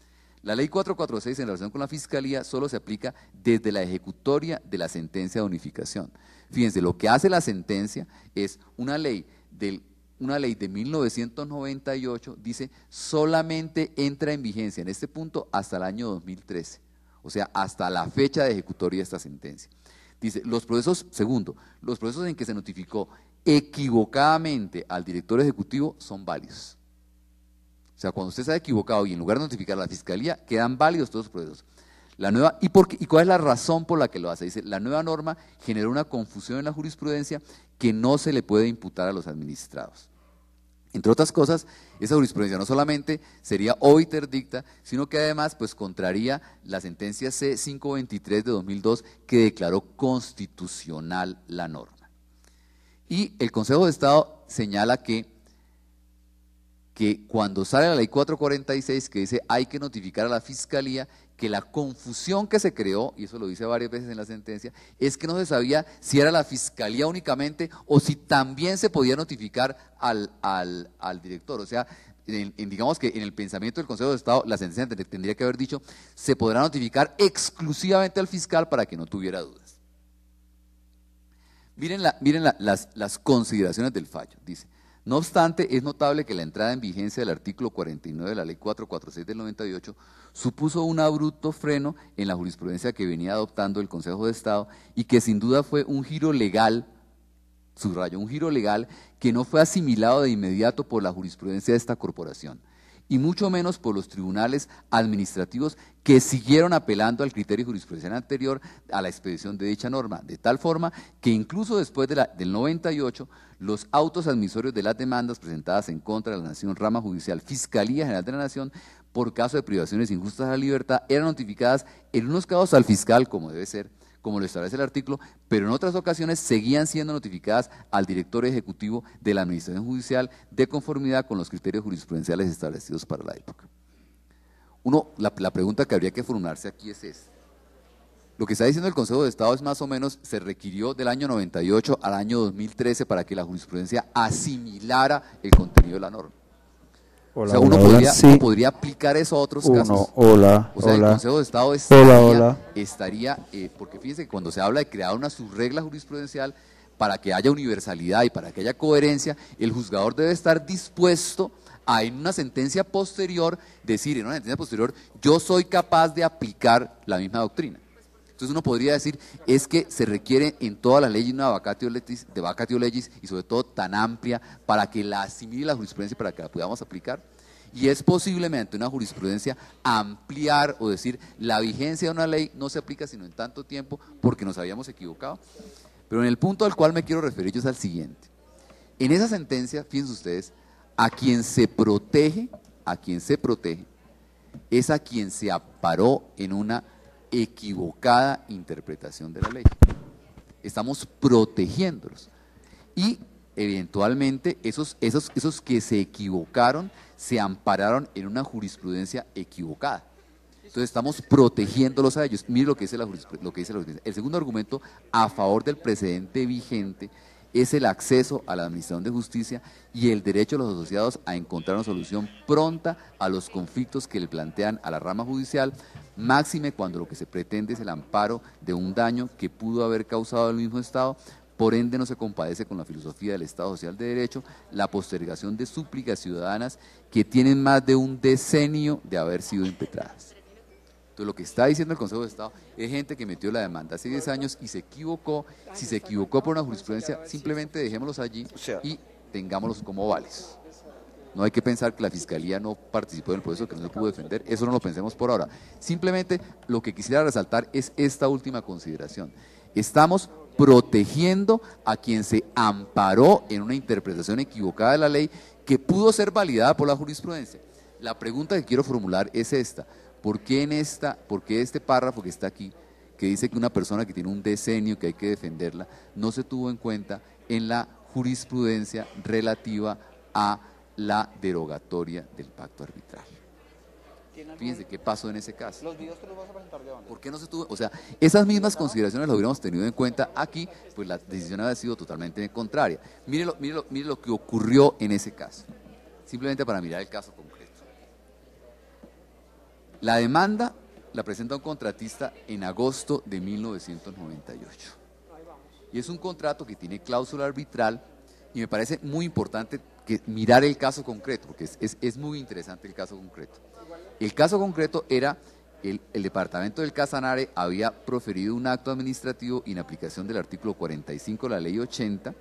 la ley 446 en relación con la Fiscalía solo se aplica desde la ejecutoria de la sentencia de unificación. Fíjense, lo que hace la sentencia es una ley de 1998, dice, solamente entra en vigencia en este punto hasta el año 2013, o sea, hasta la fecha de ejecutoria de esta sentencia. Dice, segundo, los procesos en que se notificó equivocadamente al director ejecutivo son válidos. O sea, cuando usted se ha equivocado y en lugar de notificar a la Fiscalía, quedan válidos todos los procesos. ¿Y cuál es la razón por la que lo hace? Dice, la nueva norma generó una confusión en la jurisprudencia que no se le puede imputar a los administrados. Entre otras cosas, esa jurisprudencia no solamente sería obiter dicta, sino que además pues contraría la sentencia C-523 de 2002 que declaró constitucional la norma. Y el Consejo de Estado señala que cuando sale la ley 446 que dice hay que notificar a la Fiscalía, que la confusión que se creó, y eso lo dice varias veces en la sentencia, es que no se sabía si era la Fiscalía únicamente o si también se podía notificar al director. O sea, digamos que en el pensamiento del Consejo de Estado, la sentencia tendría que haber dicho, se podrá notificar exclusivamente al fiscal para que no tuviera dudas. Miren las consideraciones del fallo, dice. No obstante, es notable que la entrada en vigencia del artículo 49 de la ley 446 del 98 supuso un abrupto freno en la jurisprudencia que venía adoptando el Consejo de Estado y que sin duda fue un giro legal, subrayo, un giro legal que no fue asimilado de inmediato por la jurisprudencia de esta corporación y mucho menos por los tribunales administrativos que siguieron apelando al criterio jurisprudencial anterior a la expedición de dicha norma, de tal forma que incluso después del 98, los autos admisorios de las demandas presentadas en contra de la Nación, Rama Judicial, Fiscalía General de la Nación, por caso de privaciones injustas a la libertad, eran notificadas en unos casos al fiscal, como debe ser, como lo establece el artículo, pero en otras ocasiones seguían siendo notificadas al director ejecutivo de la Administración Judicial de conformidad con los criterios jurisprudenciales establecidos para la época. La pregunta que habría que formularse aquí es esta. Lo que está diciendo el Consejo de Estado es más o menos, se requirió del año 98 al año 2013 para que la jurisprudencia asimilara el contenido de la norma. Hola, o sea, uno podría aplicar eso a otros casos. O sea, el Consejo de Estado estaría porque fíjense que cuando se habla de crear una subregla jurisprudencial para que haya universalidad y para que haya coherencia, el juzgador debe estar dispuesto a en una sentencia posterior decir, en una sentencia posterior, yo soy capaz de aplicar la misma doctrina. Entonces uno podría decir, es que se requiere en toda la ley una vacatio legis y sobre todo tan amplia para que la asimile la jurisprudencia y para que la podamos aplicar. Y es posible mediante una jurisprudencia ampliar o decir, la vigencia de una ley no se aplica sino en tanto tiempo porque nos habíamos equivocado. Pero en el punto al cual me quiero referir yo es al siguiente. En esa sentencia, fíjense ustedes, a quien se protege es a quien se amparó en una equivocada interpretación de la ley. Estamos protegiéndolos y eventualmente esos que se equivocaron se ampararon en una jurisprudencia equivocada. Entonces estamos protegiéndolos a ellos. Mire lo que dice la jurisprudencia. El segundo argumento a favor del precedente vigente es el acceso a la administración de justicia y el derecho de los asociados a encontrar una solución pronta a los conflictos que le plantean a la rama judicial, máxime cuando lo que se pretende es el amparo de un daño que pudo haber causado el mismo Estado, por ende no se compadece con la filosofía del Estado Social de Derecho, la postergación de súplicas ciudadanas que tienen más de un decenio de haber sido impetradas. Entonces lo que está diciendo el Consejo de Estado es gente que metió la demanda hace 10 años y se equivocó. Si se equivocó por una jurisprudencia, simplemente dejémoslos allí y tengámoslos como válidos. No hay que pensar que la Fiscalía no participó en el proceso, que no se pudo defender, eso no lo pensemos por ahora. Simplemente lo que quisiera resaltar es esta última consideración. Estamos protegiendo a quien se amparó en una interpretación equivocada de la ley que pudo ser validada por la jurisprudencia. La pregunta que quiero formular es esta. ¿Por qué este párrafo que está aquí, que dice que una persona que tiene un decenio, que hay que defenderla, no se tuvo en cuenta en la jurisprudencia relativa a la derogatoria del pacto arbitral? Fíjense qué pasó en ese caso. Los videos te los vas a presentar de dónde. ¿Por qué no se tuvo? O sea, esas mismas consideraciones las hubiéramos tenido en cuenta aquí, pues la decisión había sido totalmente contraria. Mire lo que ocurrió en ese caso, simplemente para mirar el caso concreto. La demanda la presenta un contratista en agosto de 1998. Y es un contrato que tiene cláusula arbitral y me parece muy importante mirar el caso concreto, porque es muy interesante el caso concreto. El caso concreto era el departamento del Casanare había proferido un acto administrativo y en aplicación del artículo 45 de la ley 80,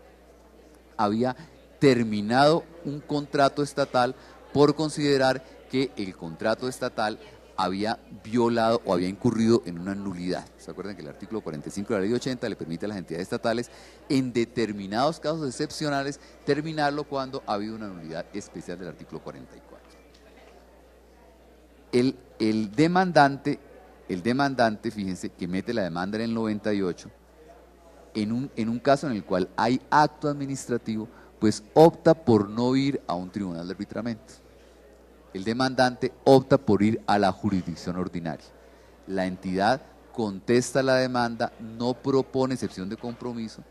había terminado un contrato estatal por considerar que el contrato estatal había violado o había incurrido en una nulidad. ¿Se acuerdan que el artículo 45 de la ley 80 le permite a las entidades estatales, en determinados casos excepcionales, terminarlo cuando ha habido una nulidad especial del artículo 44? El demandante, fíjense, que mete la demanda en el 98, en un caso en el cual hay acto administrativo, pues opta por no ir a un tribunal de arbitramiento. El demandante opta por ir a la jurisdicción ordinaria. La entidad contesta la demanda, no propone excepción de compromiso,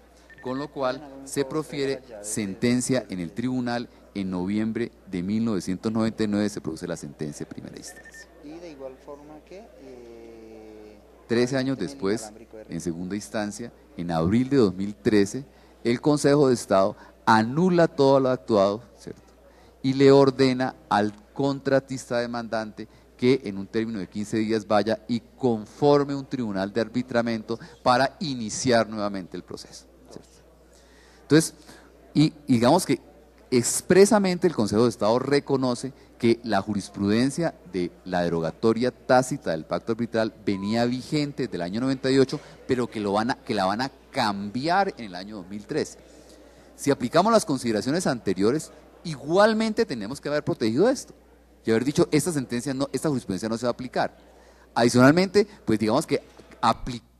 con lo cual se profiere sentencia en el tribunal. En noviembre de 1999 se produce la sentencia de primera instancia. Y de igual forma que 13 años después, en segunda instancia, en abril de 2013, el Consejo de Estado anula todo lo actuado, ¿cierto?, y le ordena al contratista demandante que en un término de 15 días vaya y conforme un tribunal de arbitramiento para iniciar nuevamente el proceso, ¿cierto? Entonces, y digamos que expresamente el Consejo de Estado reconoce que la jurisprudencia de la derogatoria tácita del pacto arbitral venía vigente desde el año 98, pero que la van a cambiar en el año 2013. Si aplicamos las consideraciones anteriores, igualmente tenemos que haber protegido esto y haber dicho esta jurisprudencia no se va a aplicar. Adicionalmente, pues digamos que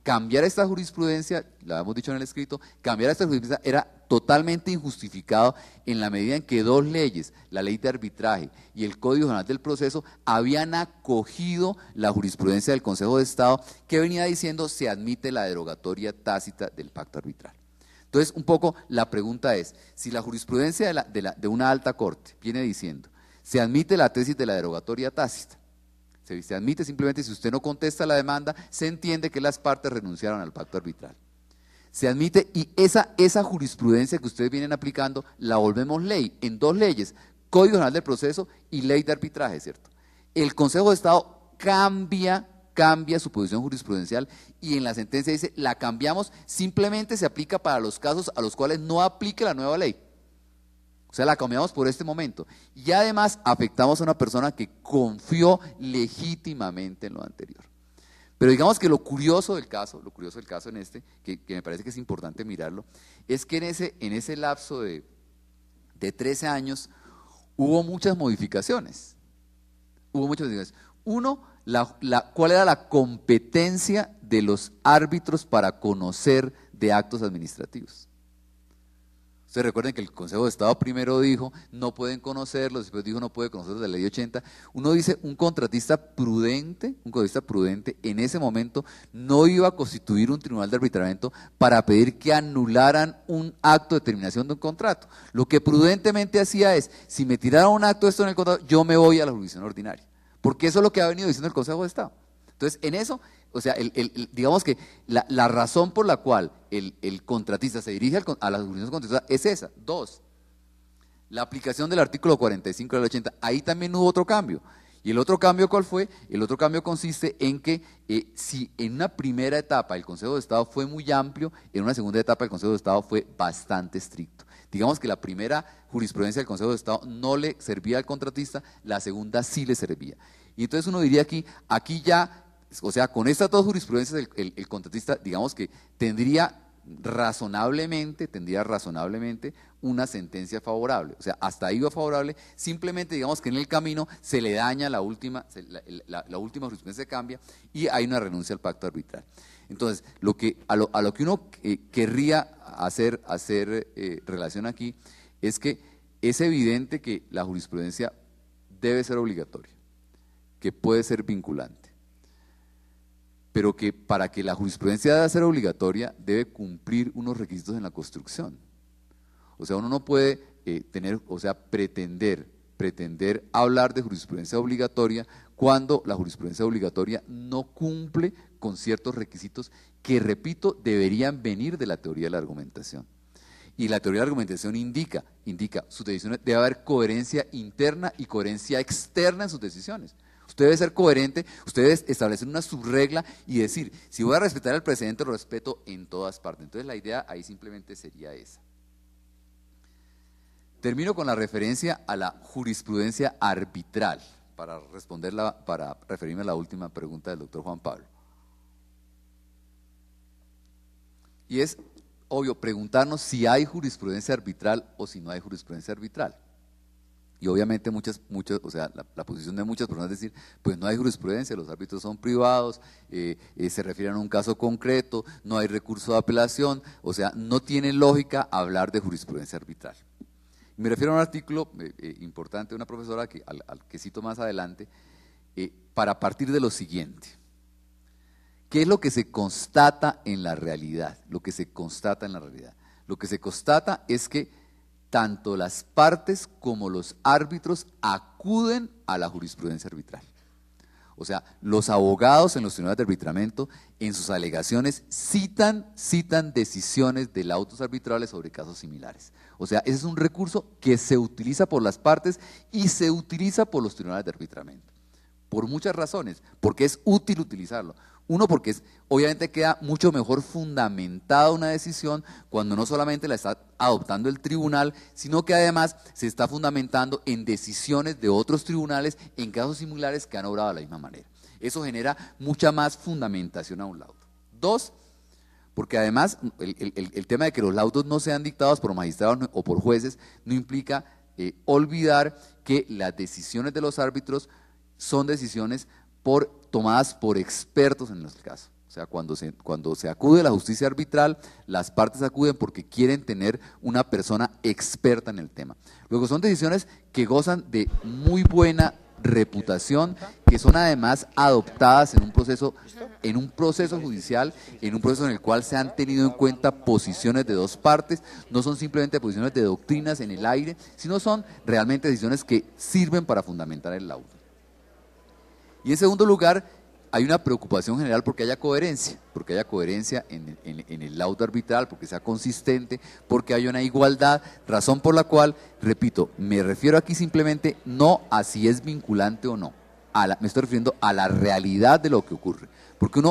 cambiar esta jurisprudencia, lo habíamos dicho en el escrito, cambiar esta jurisprudencia era totalmente injustificado en la medida en que dos leyes, la ley de arbitraje y el Código General del Proceso, habían acogido la jurisprudencia del Consejo de Estado que venía diciendo se admite la derogatoria tácita del pacto arbitral. Entonces, un poco la pregunta es, si la jurisprudencia de una alta corte viene diciendo se admite la tesis de la derogatoria tácita, se admite simplemente si usted no contesta la demanda, se entiende que las partes renunciaron al pacto arbitral. Se admite y esa jurisprudencia que ustedes vienen aplicando la volvemos ley en dos leyes, Código General del Proceso y Ley de Arbitraje, ¿cierto? El Consejo de Estado cambia su posición jurisprudencial y en la sentencia dice, la cambiamos, simplemente se aplica para los casos a los cuales no aplique la nueva ley. O sea, la cambiamos por este momento. Y además afectamos a una persona que confió legítimamente en lo anterior. Pero digamos que lo curioso del caso en este, que me parece que es importante mirarlo, es que en ese lapso de 13 años hubo muchas modificaciones. Uno, ¿cuál era la competencia de los árbitros para conocer de actos administrativos? Ustedes recuerden que el Consejo de Estado primero dijo, no pueden conocerlos, después dijo, no puede conocerlos de la ley 80. Uno dice, un contratista prudente en ese momento no iba a constituir un tribunal de arbitramiento para pedir que anularan un acto de terminación de un contrato. Lo que prudentemente hacía es, si me tiraron un acto de esto en el contrato, yo me voy a la jurisdicción ordinaria. Porque eso es lo que ha venido diciendo el Consejo de Estado. Entonces, en eso, o sea, digamos que la razón por la cual el contratista se dirige a la jurisdicción contratista es esa. Dos, la aplicación del artículo 45 de la 80, ahí también hubo otro cambio. ¿Y el otro cambio cuál fue? El otro cambio consiste en que si en una primera etapa el Consejo de Estado fue muy amplio, en una segunda etapa el Consejo de Estado fue bastante estricto. Digamos que la primera jurisprudencia del Consejo de Estado no le servía al contratista, la segunda sí le servía. Y entonces uno diría aquí ya, o sea, con estas dos jurisprudencias el contratista, digamos que tendría razonablemente una sentencia favorable, o sea, hasta ahí va favorable, simplemente digamos que en el camino se le daña la última jurisprudencia cambia y hay una renuncia al pacto arbitral. Entonces, a lo que uno querría hacer relación aquí es que es evidente que la jurisprudencia debe ser obligatoria, que puede ser vinculante, pero que para que la jurisprudencia deba ser obligatoria debe cumplir unos requisitos en la construcción. O sea, uno no puede pretender hablar de jurisprudencia obligatoria cuando la jurisprudencia obligatoria no cumple con ciertos requisitos que, repito, deberían venir de la teoría de la argumentación. Y la teoría de la argumentación indica sus decisiones, debe haber coherencia interna y coherencia externa en sus decisiones. Usted debe ser coherente, usted debe establecer una subregla y decir, si voy a respetar al precedente, lo respeto en todas partes. Entonces la idea ahí simplemente sería esa. Termino con la referencia a la jurisprudencia arbitral, para referirme a la última pregunta del doctor Juan Pablo. Y es obvio preguntarnos si hay jurisprudencia arbitral o si no hay jurisprudencia arbitral. Y obviamente o sea, la posición de muchas personas es decir, pues no hay jurisprudencia, los árbitros son privados, se refieren a un caso concreto, no hay recurso de apelación, o sea, no tiene lógica hablar de jurisprudencia arbitral. Me refiero a un artículo importante de una profesora al que cito más adelante, para partir de lo siguiente. ¿Qué es lo que se constata en la realidad? Lo que se constata en la realidad. Lo que se constata es que tanto las partes como los árbitros acuden a la jurisprudencia arbitral. O sea, los abogados en los tribunales de arbitramiento, en sus alegaciones, citan decisiones de laudos arbitrales sobre casos similares. O sea, ese es un recurso que se utiliza por las partes y se utiliza por los tribunales de arbitramiento. Por muchas razones, porque es útil utilizarlo. Uno, porque obviamente queda mucho mejor fundamentada una decisión cuando no solamente la está adoptando el tribunal, sino que además se está fundamentando en decisiones de otros tribunales en casos similares que han obrado de la misma manera. Eso genera mucha más fundamentación a un laudo. Dos, porque además el tema de que los laudos no sean dictados por magistrados o por jueces no implica olvidar que las decisiones de los árbitros son decisiones tomadas por expertos en el caso. O sea, cuando se acude a la justicia arbitral, las partes acuden porque quieren tener una persona experta en el tema. Luego son decisiones que gozan de muy buena reputación, que son además adoptadas en un proceso judicial, en un proceso en el cual se han tenido en cuenta posiciones de dos partes, no son simplemente posiciones de doctrinas en el aire, sino son realmente decisiones que sirven para fundamentar el laudo. Y en segundo lugar, hay una preocupación general porque haya coherencia en el laudo arbitral, porque sea consistente, porque haya una igualdad, razón por la cual, repito, me refiero aquí simplemente no a si es vinculante o no, me estoy refiriendo a la realidad de lo que ocurre. Porque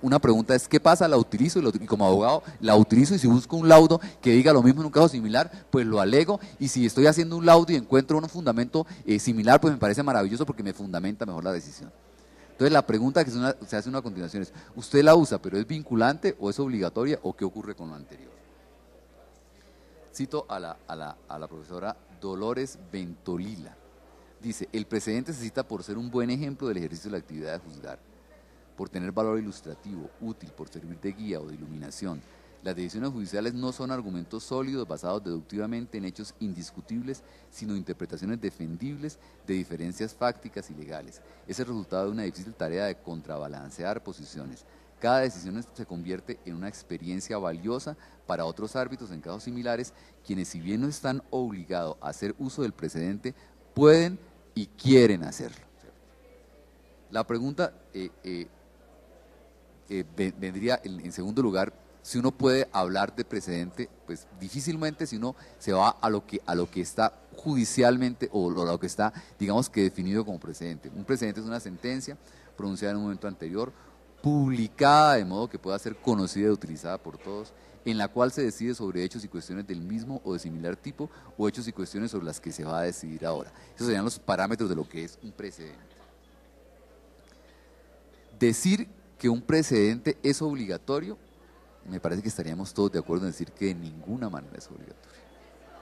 una pregunta es, ¿qué pasa? La utilizo y como abogado la utilizo y si busco un laudo que diga lo mismo en un caso similar, pues lo alego y si estoy haciendo un laudo y encuentro un fundamento similar, pues me parece maravilloso porque me fundamenta mejor la decisión. Entonces la pregunta que se hace a continuación es, ¿usted la usa pero es vinculante o es obligatoria o qué ocurre con lo anterior? Cito a la profesora Dolores Ventolila. Dice, el precedente se cita por ser un buen ejemplo del ejercicio de la actividad de juzgar, por tener valor ilustrativo, útil, por servir de guía o de iluminación. Las decisiones judiciales no son argumentos sólidos basados deductivamente en hechos indiscutibles, sino interpretaciones defendibles de diferencias fácticas y legales. Es el resultado de una difícil tarea de contrabalancear posiciones. Cada decisión se convierte en una experiencia valiosa para otros árbitros en casos similares, quienes si bien no están obligados a hacer uso del precedente, pueden y quieren hacerlo. La pregunta vendría en segundo lugar, si uno puede hablar de precedente, pues difícilmente si uno se va a lo que está judicialmente o a lo que está, digamos que definido como precedente. Un precedente es una sentencia pronunciada en un momento anterior, publicada de modo que pueda ser conocida y utilizada por todos, en la cual se decide sobre hechos y cuestiones del mismo o de similar tipo, o hechos y cuestiones sobre las que se va a decidir ahora. Esos serían los parámetros de lo que es un precedente. Decir que un precedente es obligatorio, me parece que estaríamos todos de acuerdo en decir que de ninguna manera es obligatorio.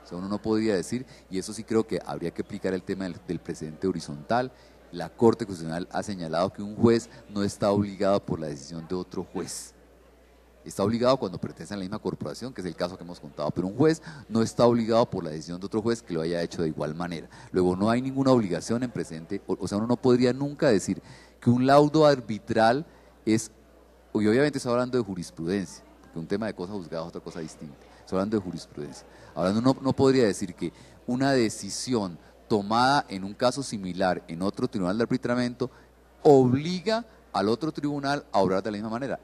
O sea, uno no podría decir, y eso sí creo que habría que aplicar el tema del precedente horizontal. La Corte Constitucional ha señalado que un juez no está obligado por la decisión de otro juez. Está obligado cuando pertenece a la misma corporación, que es el caso que hemos contado, pero un juez no está obligado por la decisión de otro juez que lo haya hecho de igual manera. Luego no hay ninguna obligación en precedente, o sea, uno no podría nunca decir que un laudo arbitral es, y obviamente está hablando de jurisprudencia, porque un tema de cosa juzgada es otra cosa distinta, está hablando de jurisprudencia. Ahora uno no podría decir que una decisión tomada en un caso similar en otro tribunal de arbitramiento obliga al otro tribunal a obrar de la misma manera.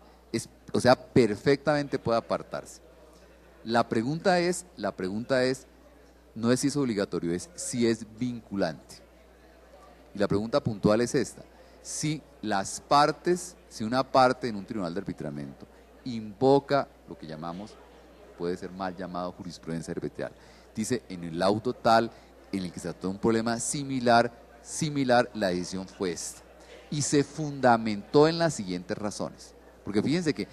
O sea, perfectamente puede apartarse. La pregunta es, no es si es obligatorio, es si es vinculante. Y la pregunta puntual es esta: si las partes, si una parte en un tribunal de arbitramiento invoca lo que llamamos, puede ser mal llamado jurisprudencia arbitral, dice en el laudo tal en el que se trató de un problema similar, la decisión fue esta, y se fundamentó en las siguientes razones. Porque fíjense que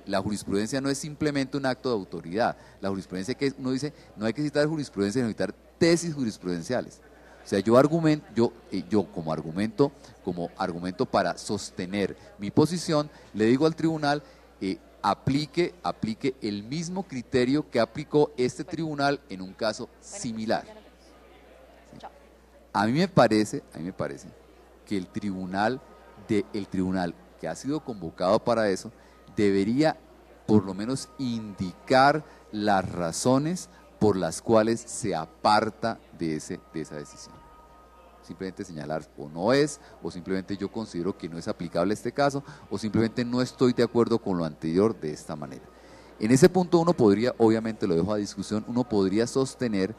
la jurisprudencia no es simplemente un acto de autoridad. La jurisprudencia, que uno dice, no hay que citar jurisprudencia, sino citar tesis jurisprudenciales. O sea, yo como argumento para sostener mi posición, le digo al tribunal, aplique el mismo criterio que aplicó este tribunal en un caso similar. ¿Sí? A mí me parece que el tribunal que ha sido convocado para eso, debería por lo menos indicar las razones por las cuales se aparta de esa decisión. Simplemente señalar o no es, o simplemente yo considero que no es aplicable este caso, o simplemente no estoy de acuerdo con lo anterior de esta manera. En ese punto uno podría, obviamente lo dejo a discusión, uno podría sostener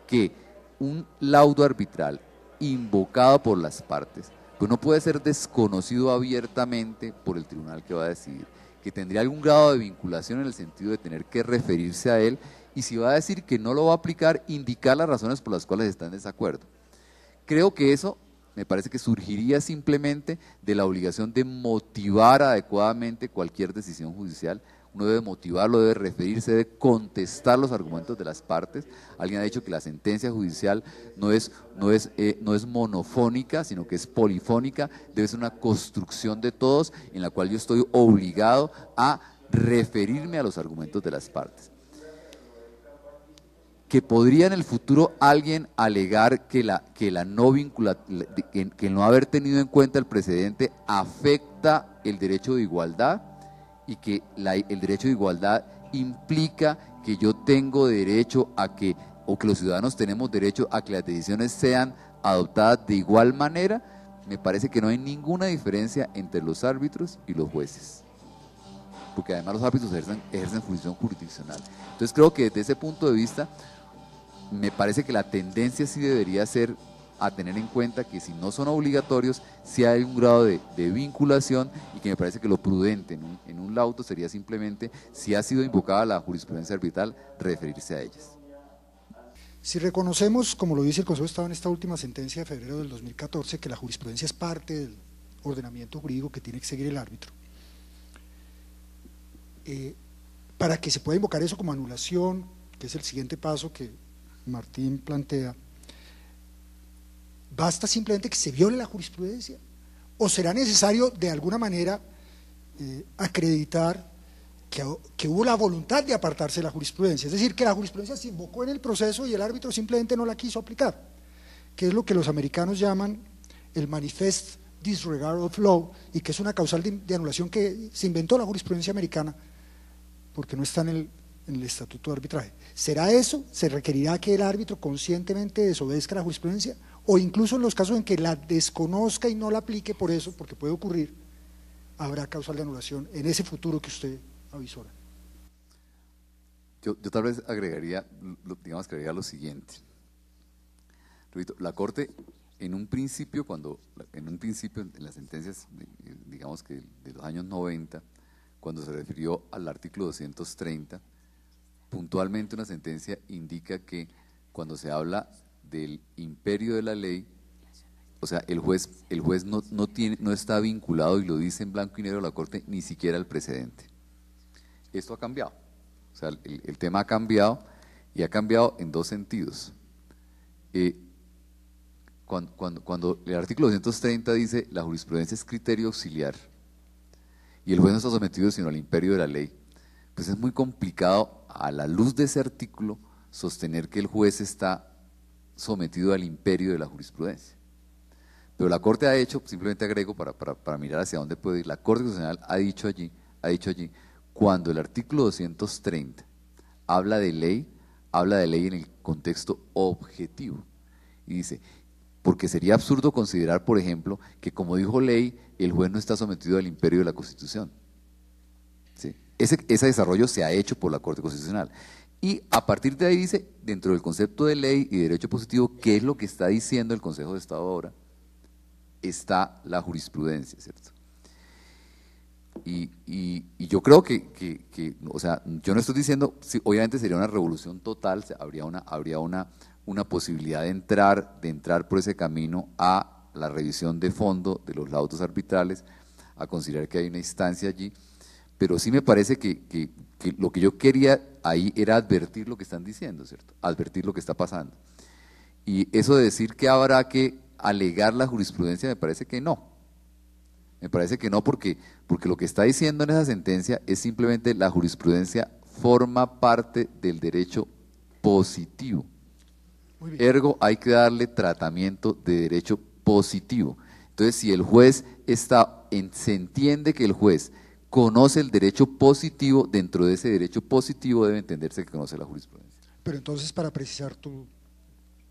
que un laudo arbitral invocado por las partes, pues no puede ser desconocido abiertamente por el tribunal que va a decidir, que tendría algún grado de vinculación en el sentido de tener que referirse a él, y si va a decir que no lo va a aplicar, indicar las razones por las cuales está en desacuerdo. Creo que eso me parece que surgiría simplemente de la obligación de motivar adecuadamente cualquier decisión judicial. Uno debe motivarlo, debe referirse, debe contestar los argumentos de las partes. Alguien ha dicho que la sentencia judicial no es monofónica, sino que es polifónica, debe ser una construcción de todos en la cual yo estoy obligado a referirme a los argumentos de las partes. Que podría en el futuro alguien alegar que el no haber tenido en cuenta el precedente afecta el derecho de igualdad, y que el derecho de igualdad implica que yo tengo derecho que los ciudadanos tenemos derecho a que las decisiones sean adoptadas de igual manera. Me parece que no hay ninguna diferencia entre los árbitros y los jueces, porque además los árbitros ejercen función jurisdiccional. Entonces creo que desde ese punto de vista me parece que la tendencia sí debería ser a tener en cuenta que si no son obligatorios, sí hay un grado de vinculación, y que me parece que lo prudente en un laudo sería simplemente, si ha sido invocada la jurisprudencia arbitral, referirse a ellas. Si reconocemos, como lo dice el Consejo de Estado en esta última sentencia de febrero del 2014, que la jurisprudencia es parte del ordenamiento jurídico que tiene que seguir el árbitro, para que se pueda invocar eso como anulación, que es el siguiente paso que Martín plantea, ¿basta simplemente que se viole la jurisprudencia? ¿O será necesario de alguna manera acreditar que hubo la voluntad de apartarse de la jurisprudencia? Es decir, que la jurisprudencia se invocó en el proceso y el árbitro simplemente no la quiso aplicar, que es lo que los americanos llaman el manifest disregard of law, y que es una causal de anulación que se inventó la jurisprudencia americana porque no está en el estatuto de arbitraje. ¿Será eso? ¿Se requerirá que el árbitro conscientemente desobedezca la jurisprudencia? O incluso en los casos en que la desconozca y no la aplique por eso, porque puede ocurrir, habrá causal de anulación en ese futuro que usted avisora. Yo tal vez agregaría lo siguiente. Repito, la Corte en un principio, en las sentencias, digamos que de los años 90, cuando se refirió al artículo 230, puntualmente una sentencia indica que cuando se habla del imperio de la ley, o sea, el juez no está vinculado, y lo dice en blanco y negro la Corte, ni siquiera al precedente. Esto ha cambiado, o sea, el tema ha cambiado, y ha cambiado en dos sentidos. Cuando el artículo 230 dice la jurisprudencia es criterio auxiliar y el juez no está sometido sino al imperio de la ley, pues es muy complicado a la luz de ese artículo sostener que el juez está sometido al imperio de la jurisprudencia. Pero la Corte ha hecho, simplemente agrego para mirar hacia dónde puede ir, la Corte Constitucional ha dicho allí, cuando el artículo 230 habla de ley en el contexto objetivo, y dice, porque sería absurdo considerar, por ejemplo, que como dijo ley, el juez no está sometido al imperio de la Constitución. ¿Sí? Ese desarrollo se ha hecho por la Corte Constitucional. Y a partir de ahí dice, dentro del concepto de ley y derecho positivo, ¿qué es lo que está diciendo el Consejo de Estado ahora? está la jurisprudencia, ¿cierto? Y yo creo que, o sea, yo no estoy diciendo, sí, obviamente sería una revolución total, habría una posibilidad de entrar por ese camino a la revisión de fondo de los laudos arbitrales, a considerar que hay una instancia allí, pero sí me parece que lo que yo quería ahí era advertir lo que están diciendo, ¿cierto? Advertir lo que está pasando. Y eso de decir que habrá que alegar la jurisprudencia, me parece que no. Me parece que no, porque lo que está diciendo en esa sentencia es simplemente la jurisprudencia forma parte del derecho positivo. Muy bien. Ergo, hay que darle tratamiento de derecho positivo. Entonces, si el juez se entiende que el juez conoce el derecho positivo, dentro de ese derecho positivo debe entenderse que conoce la jurisprudencia. Pero entonces, para precisar tu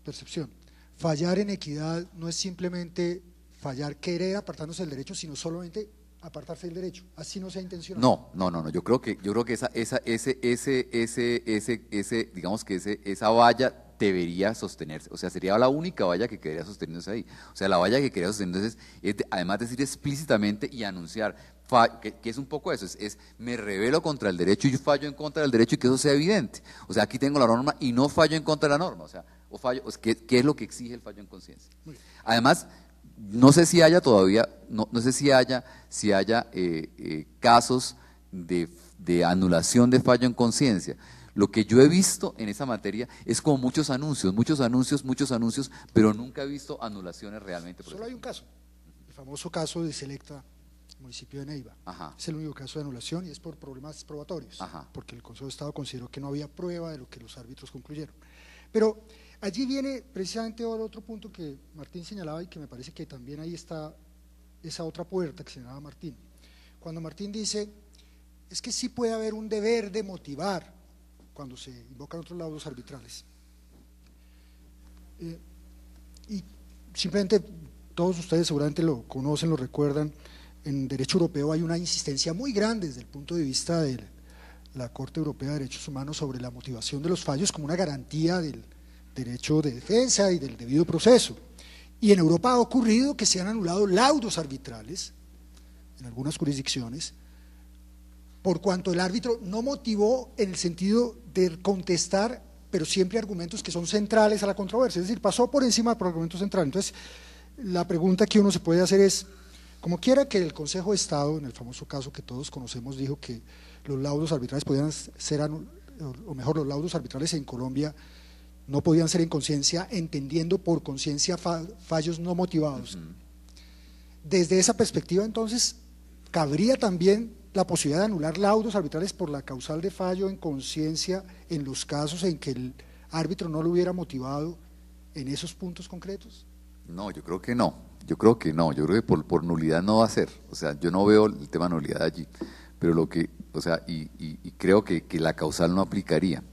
percepción, fallar en equidad no es simplemente fallar, querer apartarnos del derecho, sino solamente apartarse del derecho, así no sea intencional. No. Yo creo que digamos que esa valla debería sostenerse, o sea, sería la única valla que quedaría sosteniéndose ahí. O sea, la valla que quedaría sosteniéndose es además decir explícitamente y anunciar, que es un poco eso, es me rebelo contra el derecho y yo fallo en contra del derecho y que eso sea evidente. O sea, aquí tengo la norma y no fallo en contra de la norma, o sea, ¿qué es lo que exige el fallo en conciencia? Además, no sé si haya todavía, no sé si haya casos de anulación de fallo en conciencia. Lo que yo he visto en esa materia es como muchos anuncios, pero nunca he visto anulaciones realmente. Solo hay un caso, el famoso caso de Selecta, municipio de Neiva. Ajá. Es el único caso de anulación y es por problemas probatorios, Ajá. porque el Consejo de Estado consideró que no había prueba de lo que los árbitros concluyeron. Pero allí viene precisamente otro punto que Martín señalaba y que me parece que también ahí está esa otra puerta que señalaba Martín. Cuando Martín dice, es que sí puede haber un deber de motivar cuando se invocan otros laudos arbitrales. Y simplemente todos ustedes seguramente lo conocen, lo recuerdan, en derecho europeo hay una insistencia muy grande desde el punto de vista de la Corte Europea de Derechos Humanos sobre la motivación de los fallos como una garantía del derecho de defensa y del debido proceso. Y en Europa ha ocurrido que se han anulado laudos arbitrales en algunas jurisdicciones por cuanto el árbitro no motivó en el sentido de contestar, pero siempre argumentos que son centrales a la controversia, es decir, pasó por encima por argumentos centrales. Entonces, la pregunta que uno se puede hacer es, como quiera que el Consejo de Estado, en el famoso caso que todos conocemos, dijo que los laudos arbitrales podían ser, o mejor, los laudos arbitrales en Colombia no podían ser en conciencia, entendiendo por conciencia fallos no motivados. Desde esa perspectiva, entonces, cabría también la posibilidad de anular laudos arbitrales por la causal de fallo en conciencia en los casos en que el árbitro no lo hubiera motivado en esos puntos concretos. No, yo creo que no, yo creo que por nulidad no va a ser, o sea, yo no veo el tema nulidad allí, pero lo que, o sea, y creo que la causal no aplicaría,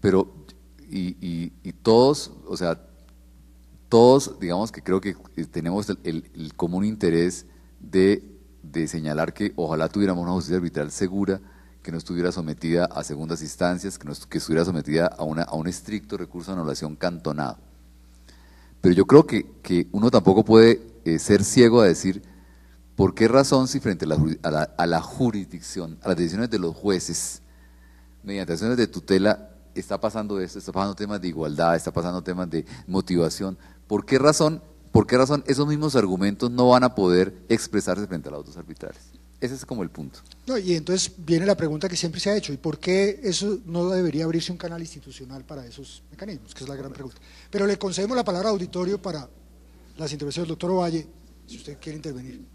pero, y todos, o sea, todos, digamos que creo que tenemos el común interés de señalar que ojalá tuviéramos una justicia arbitral segura, que no estuviera sometida a segundas instancias, que estuviera sometida a un estricto recurso de anulación cantonado. Pero yo creo que uno tampoco puede ser ciego a decir por qué razón si frente a la jurisdicción, a las decisiones de los jueces, mediante acciones de tutela, está pasando esto, está pasando temas de igualdad, está pasando temas de motivación, ¿por qué razón esos mismos argumentos no van a poder expresarse frente a los autos arbitrales? Ese es como el punto. No, y entonces viene la pregunta que siempre se ha hecho, ¿y por qué eso no debería abrirse un canal institucional para esos mecanismos? Que es la gran pregunta. Pero le concedemos la palabra al auditorio para las intervenciones del doctor Ovalle, si usted quiere intervenir.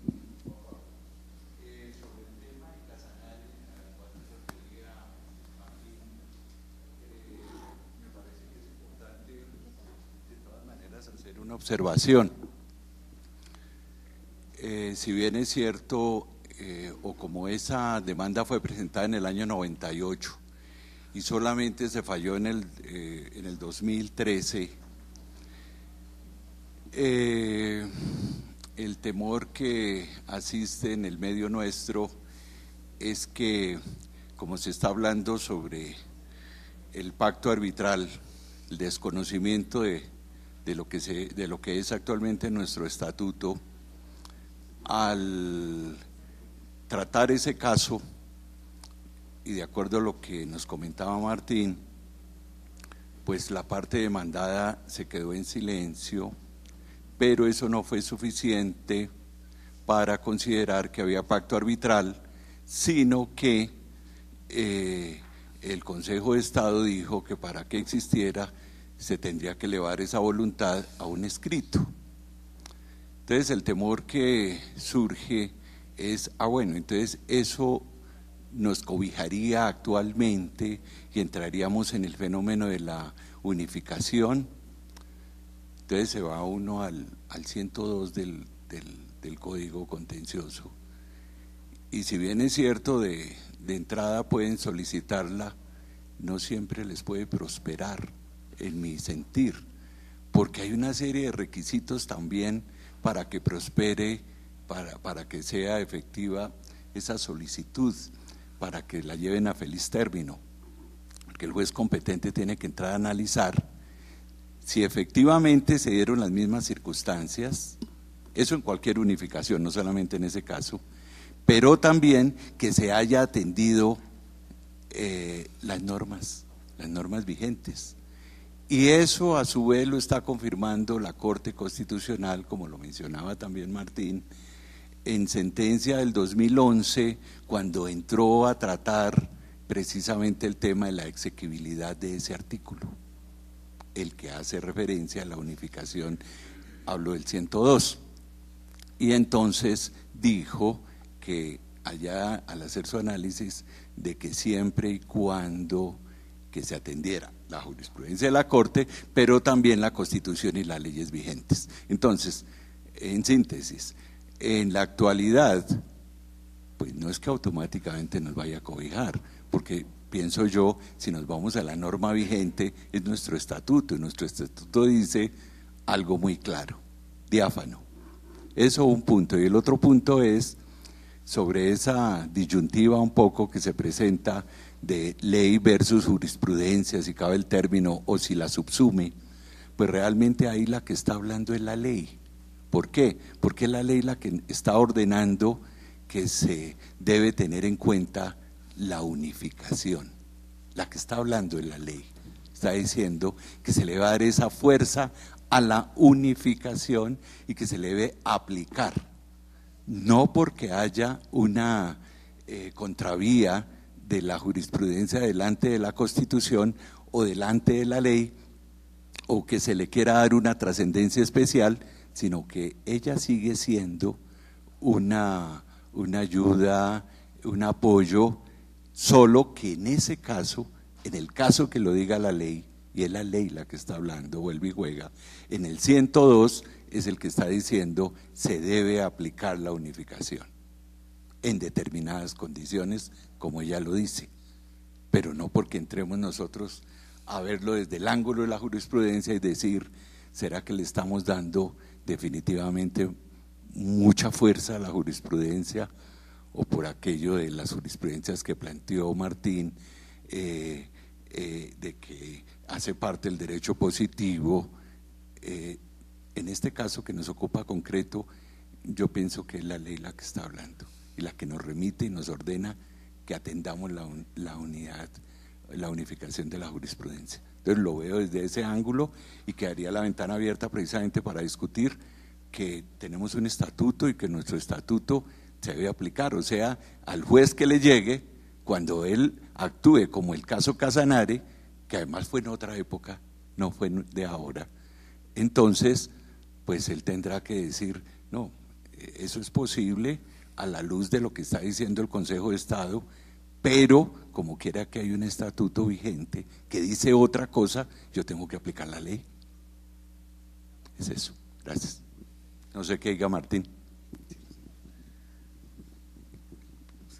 Una observación. Si bien es cierto, o como esa demanda fue presentada en el año 98 y solamente se falló en el 2013, el temor que asiste en el medio nuestro es que, como se está hablando sobre el pacto arbitral, el desconocimiento de de lo que es actualmente nuestro estatuto, al tratar ese caso, y de acuerdo a lo que nos comentaba Martín, pues la parte demandada se quedó en silencio, pero eso no fue suficiente para considerar que había pacto arbitral, sino que el Consejo de Estado dijo que para que existiera se tendría que elevar esa voluntad a un escrito. Entonces el temor que surge es, bueno, entonces eso nos cobijaría actualmente y entraríamos en el fenómeno de la unificación. Entonces se va uno al 102 del Código Contencioso, y si bien es cierto de entrada pueden solicitarla, no siempre les puede prosperar, en mi sentir, porque hay una serie de requisitos también para que prospere, para que sea efectiva esa solicitud, para que la lleven a feliz término, porque el juez competente tiene que entrar a analizar si efectivamente se dieron las mismas circunstancias, eso en cualquier unificación, no solamente en ese caso, pero también que se haya atendido las normas vigentes. Y eso a su vez lo está confirmando la Corte Constitucional, como lo mencionaba también Martín, en sentencia del 2011, cuando entró a tratar precisamente el tema de la exequibilidad de ese artículo, el que hace referencia a la unificación, hablo del 102, y entonces dijo que allá al hacer su análisis de que siempre y cuando que se atendiera la jurisprudencia de la Corte, pero también la Constitución y las leyes vigentes. Entonces, en síntesis, en la actualidad, pues no es que automáticamente nos vaya a cobijar, porque pienso yo, si nos vamos a la norma vigente, es nuestro estatuto, y nuestro estatuto dice algo muy claro, diáfano. Eso un punto, y el otro punto es sobre esa disyuntiva un poco que se presenta de ley versus jurisprudencia, si cabe el término, o si la subsume, pues realmente ahí la que está hablando es la ley. ¿Por qué? Porque es la ley la que está ordenando que se debe tener en cuenta la unificación. La que está hablando es la ley, está diciendo que se le va a dar esa fuerza a la unificación y que se le debe aplicar, no porque haya una contravía de la jurisprudencia delante de la Constitución o delante de la ley, o que se le quiera dar una trascendencia especial, sino que ella sigue siendo una ayuda, un apoyo, solo que en ese caso, en el caso que lo diga la ley, y es la ley la que está hablando, vuelve y juega, en el 102 es el que está diciendo se debe aplicar la unificación en determinadas condiciones, como ella lo dice, pero no porque entremos nosotros a verlo desde el ángulo de la jurisprudencia y decir, ¿será que le estamos dando definitivamente mucha fuerza a la jurisprudencia, o por aquello de las jurisprudencias que planteó Martín, de que hace parte del derecho positivo? En este caso que nos ocupa concreto, yo pienso que es la ley la que está hablando y la que nos remite y nos ordena que atendamos la unidad, la unificación de la jurisprudencia. Entonces lo veo desde ese ángulo y quedaría la ventana abierta precisamente para discutir que tenemos un estatuto y que nuestro estatuto se debe aplicar, o sea, al juez que le llegue, cuando él actúe como el caso Casanare, que además fue en otra época, no fue de ahora, entonces pues él tendrá que decir, no, eso es posible a la luz de lo que está diciendo el Consejo de Estado, pero como quiera que hay un estatuto vigente que dice otra cosa, yo tengo que aplicar la ley. Es eso. Gracias. No sé qué diga Martín.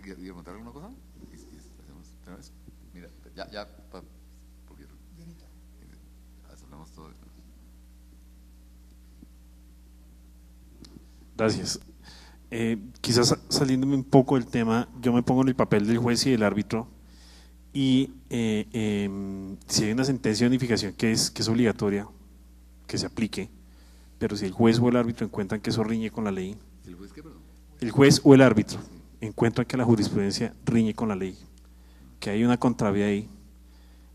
¿Quieres preguntar alguna cosa? Mira, ya, porque hablamos todo. Gracias. Quizás saliéndome un poco del tema, yo me pongo en el papel del juez y del árbitro, y si hay una sentencia de unificación que es obligatoria, que se aplique, pero si el juez o el árbitro encuentran que eso riñe con la ley, ¿El juez qué, perdón? el juez o el árbitro encuentran que la jurisprudencia riñe con la ley, que hay una contravía ahí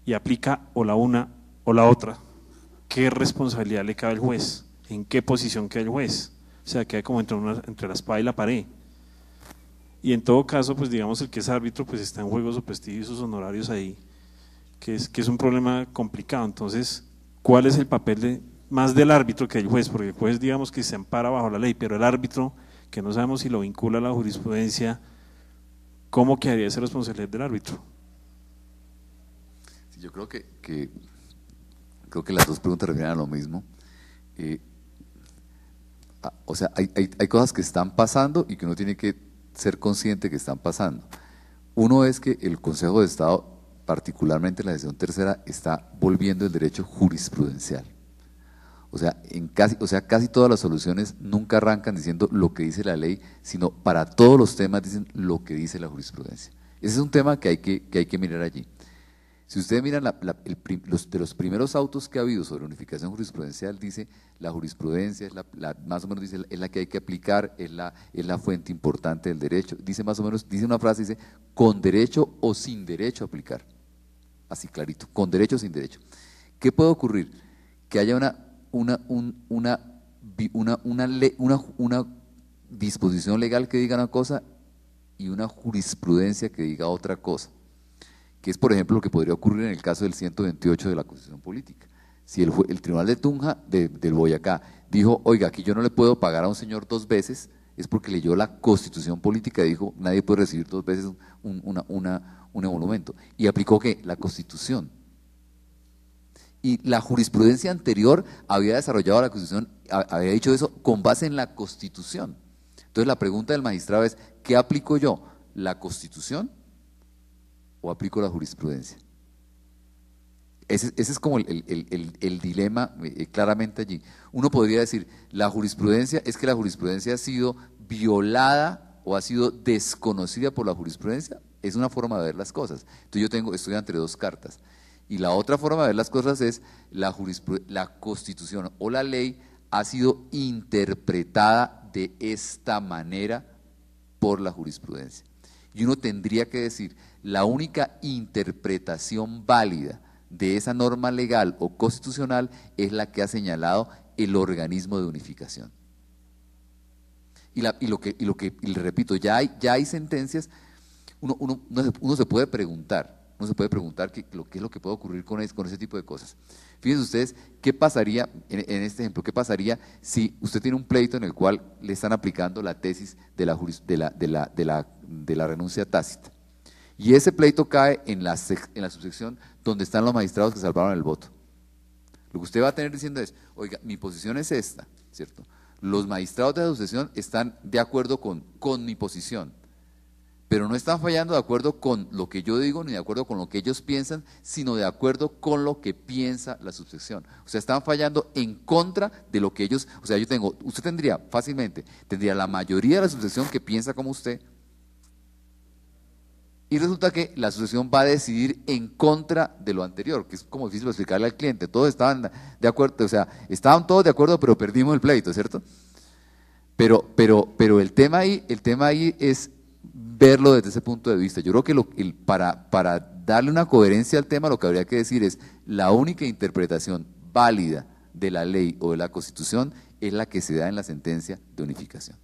y aplica o la una o la otra, ¿qué responsabilidad le cabe al juez? ¿En qué posición queda el juez? O sea, queda como entre la espada y la pared. Y en todo caso, pues digamos, el que es árbitro pues está en juego su prestigio y sus honorarios ahí, que es un problema complicado. Entonces, ¿cuál es el papel más del árbitro que del juez? Porque el juez, digamos, que se ampara bajo la ley, pero el árbitro, que no sabemos si lo vincula a la jurisprudencia, ¿cómo quedaría esa responsabilidad del árbitro? Sí, yo creo que las dos preguntas refieren a lo mismo. O sea, hay cosas que están pasando y que uno tiene que ser consciente que están pasando. Uno es que el Consejo de Estado, particularmente la sección tercera, está volviendo el derecho jurisprudencial. O sea, casi todas las soluciones nunca arrancan diciendo lo que dice la ley, sino para todos los temas dicen lo que dice la jurisprudencia. Ese es un tema que hay que mirar allí. Si ustedes miran de los primeros autos que ha habido sobre unificación jurisprudencial, dice la jurisprudencia, más o menos dice, es la que hay que aplicar, es la fuente importante del derecho. Dice más o menos, dice una frase, dice, con derecho o sin derecho a aplicar. Así clarito, con derecho o sin derecho. ¿Qué puede ocurrir? Que haya una disposición legal que diga una cosa y una jurisprudencia que diga otra cosa, que es por ejemplo lo que podría ocurrir en el caso del 128 de la Constitución Política. Si el Tribunal de Tunja del Boyacá dijo, oiga, aquí yo no le puedo pagar a un señor 2 veces, es porque leyó la Constitución Política y dijo, nadie puede recibir 2 veces un emolumento. Y aplicó ¿qué? La Constitución. Y la jurisprudencia anterior había desarrollado la Constitución, había dicho eso con base en la Constitución. Entonces la pregunta del magistrado es, ¿qué aplico yo? ¿La Constitución o aplico la jurisprudencia? Ese es como el dilema claramente allí. Uno podría decir, la jurisprudencia, es que la jurisprudencia ha sido violada o ha sido desconocida por la jurisprudencia, es una forma de ver las cosas. Entonces estoy entre 2 cartas. Y la otra forma de ver las cosas es la Constitución o la ley ha sido interpretada de esta manera por la jurisprudencia. Y uno tendría que decir, la única interpretación válida de esa norma legal o constitucional es la que ha señalado el organismo de unificación. Y le repito, ya hay sentencias, uno se puede preguntar, qué es lo que puede ocurrir con ese tipo de cosas. Fíjense ustedes, ¿qué pasaría, en este ejemplo, qué pasaría si usted tiene un pleito en el cual le están aplicando la tesis de la renuncia tácita? Y ese pleito cae en la subsección donde están los magistrados que salvaron el voto. Lo que usted va a tener diciendo es, oiga, mi posición es esta, ¿cierto? Los magistrados de la subsección están de acuerdo con mi posición, pero no están fallando de acuerdo con lo que yo digo ni de acuerdo con lo que ellos piensan, sino de acuerdo con lo que piensa la subsección. O sea, están fallando en contra de lo que ellos, o sea, usted tendría la mayoría de la subsección que piensa como usted, y resulta que la asociación va a decidir en contra de lo anterior, que es como difícil explicarle al cliente. Todos estaban de acuerdo, o sea, estaban todos de acuerdo, pero perdimos el pleito, ¿cierto? Pero el tema ahí es verlo desde ese punto de vista. Yo creo que para darle una coherencia al tema, lo que habría que decir es, la única interpretación válida de la ley o de la Constitución es la que se da en la sentencia de unificación,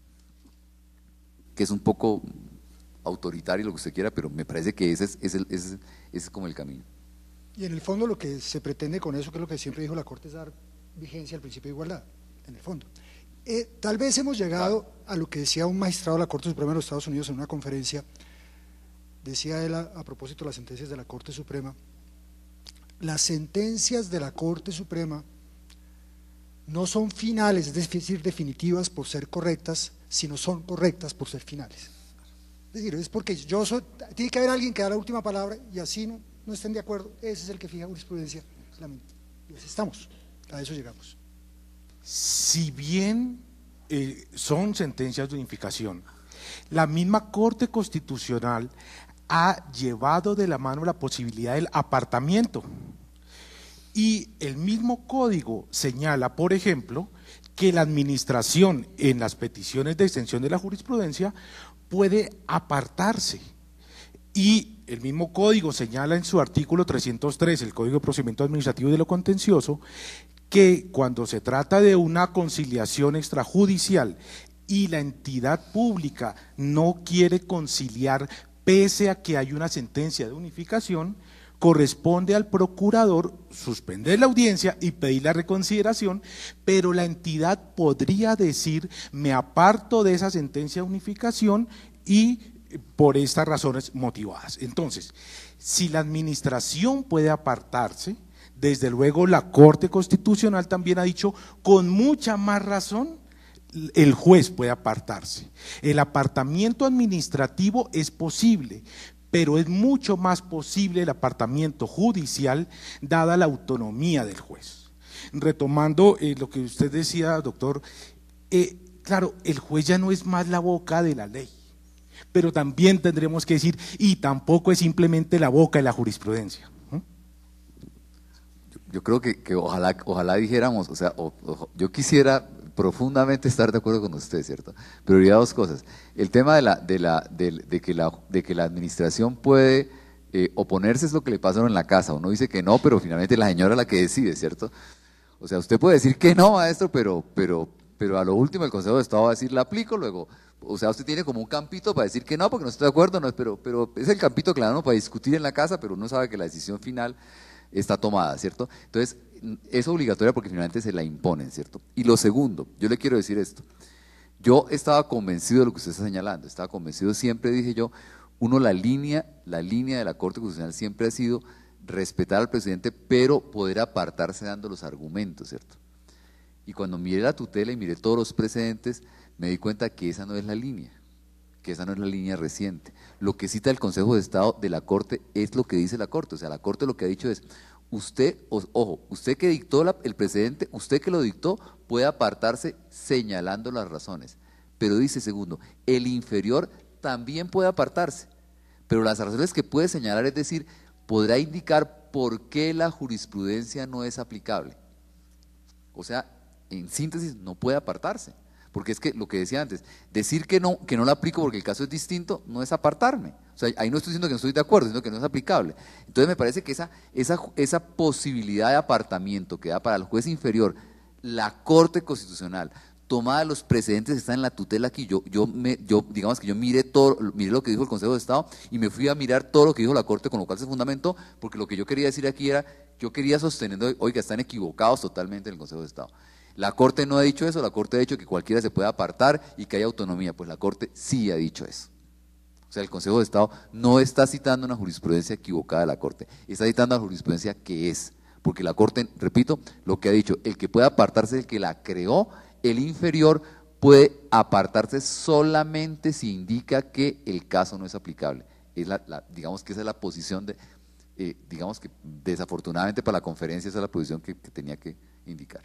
que es un poco autoritario, lo que usted quiera, pero me parece que ese es como el camino. Y en el fondo lo que se pretende con eso, que es lo que siempre dijo la Corte, es dar vigencia al principio de igualdad, en el fondo. Tal vez hemos llegado a lo que decía un magistrado de la Corte Suprema de los Estados Unidos en una conferencia, decía él a propósito de las sentencias de la Corte Suprema, las sentencias de la Corte Suprema no son finales, es decir, definitivas por ser correctas, sino son correctas por ser finales. Es decir, es porque tiene que haber alguien que da la última palabra y así no estén de acuerdo, ese es el que fija jurisprudencia. Y así estamos, a eso llegamos. Si bien son sentencias de unificación, la misma Corte Constitucional ha llevado de la mano la posibilidad del apartamiento. Y el mismo código señala, por ejemplo, que la administración en las peticiones de extensión de la jurisprudencia puede apartarse. Y el mismo código señala en su artículo 303, el Código de Procedimiento Administrativo y de lo Contencioso, que cuando se trata de una conciliación extrajudicial y la entidad pública no quiere conciliar pese a que hay una sentencia de unificación, corresponde al procurador suspender la audiencia y pedir la reconsideración, pero la entidad podría decir, me aparto de esa sentencia de unificación y por estas razones motivadas. Entonces, si la administración puede apartarse, desde luego la Corte Constitucional también ha dicho, con mucha más razón, el juez puede apartarse. El apartamiento administrativo es posible, pero es mucho más posible el apartamiento judicial dada la autonomía del juez. Retomando lo que usted decía, doctor, claro, el juez ya no es más la boca de la ley, pero también tendremos que decir, y tampoco es simplemente la boca de la jurisprudencia. Yo creo que ojalá dijéramos, o sea, yo quisiera profundamente estar de acuerdo con usted, ¿cierto? Pero diría dos cosas. El tema de que la administración puede oponerse es lo que le pasa en la casa. Uno dice que no, pero finalmente la señora es la que decide, ¿cierto? O sea, usted puede decir que no, maestro, pero a lo último el Consejo de Estado va a decir, la aplico, luego, o sea, usted tiene como un campito para decir que no, porque no estoy de acuerdo, no, pero es el campito, claro, para discutir en la casa, pero uno sabe que la decisión final está tomada, ¿cierto? Entonces, es obligatoria porque finalmente se la imponen, ¿cierto? Y lo segundo, yo le quiero decir esto, yo estaba convencido de lo que usted está señalando, estaba convencido, siempre dije yo, la línea de la Corte Constitucional siempre ha sido respetar al presidente, pero poder apartarse dando los argumentos, ¿cierto? Y cuando miré la tutela y miré todos los precedentes, me di cuenta que esa no es la línea, que esa no es la línea reciente. Lo que cita el Consejo de Estado de la Corte es lo que dice la Corte, o sea, la Corte lo que ha dicho es, usted, ojo, usted que dictó el precedente, usted que lo dictó, puede apartarse señalando las razones, pero dice segundo, el inferior también puede apartarse, pero las razones que puede señalar, es decir, podrá indicar por qué la jurisprudencia no es aplicable. O sea, en síntesis, no puede apartarse, porque es que lo que decía antes, decir que no la aplico porque el caso es distinto, no es apartarme. O sea, ahí no estoy diciendo que no estoy de acuerdo, sino que no es aplicable. Entonces me parece que esa posibilidad de apartamiento que da para el juez inferior la Corte Constitucional, tomada los precedentes que están en la tutela aquí, yo digamos que yo miré lo que dijo el Consejo de Estado y me fui a mirar todo lo que dijo la Corte, con lo cual se fundamentó, porque lo que yo quería decir aquí era, yo quería sostener, oiga, están equivocados totalmente en el Consejo de Estado. La Corte no ha dicho eso, la Corte ha dicho que cualquiera se puede apartar y que hay autonomía, pues la Corte sí ha dicho eso. O sea, el Consejo de Estado no está citando una jurisprudencia equivocada de la Corte, está citando la jurisprudencia que es, porque la Corte, repito, lo que ha dicho, el que puede apartarse es el que la creó, el inferior puede apartarse solamente si indica que el caso no es aplicable. Digamos que esa es la posición digamos que desafortunadamente para la conferencia esa es la posición que tenía que indicar.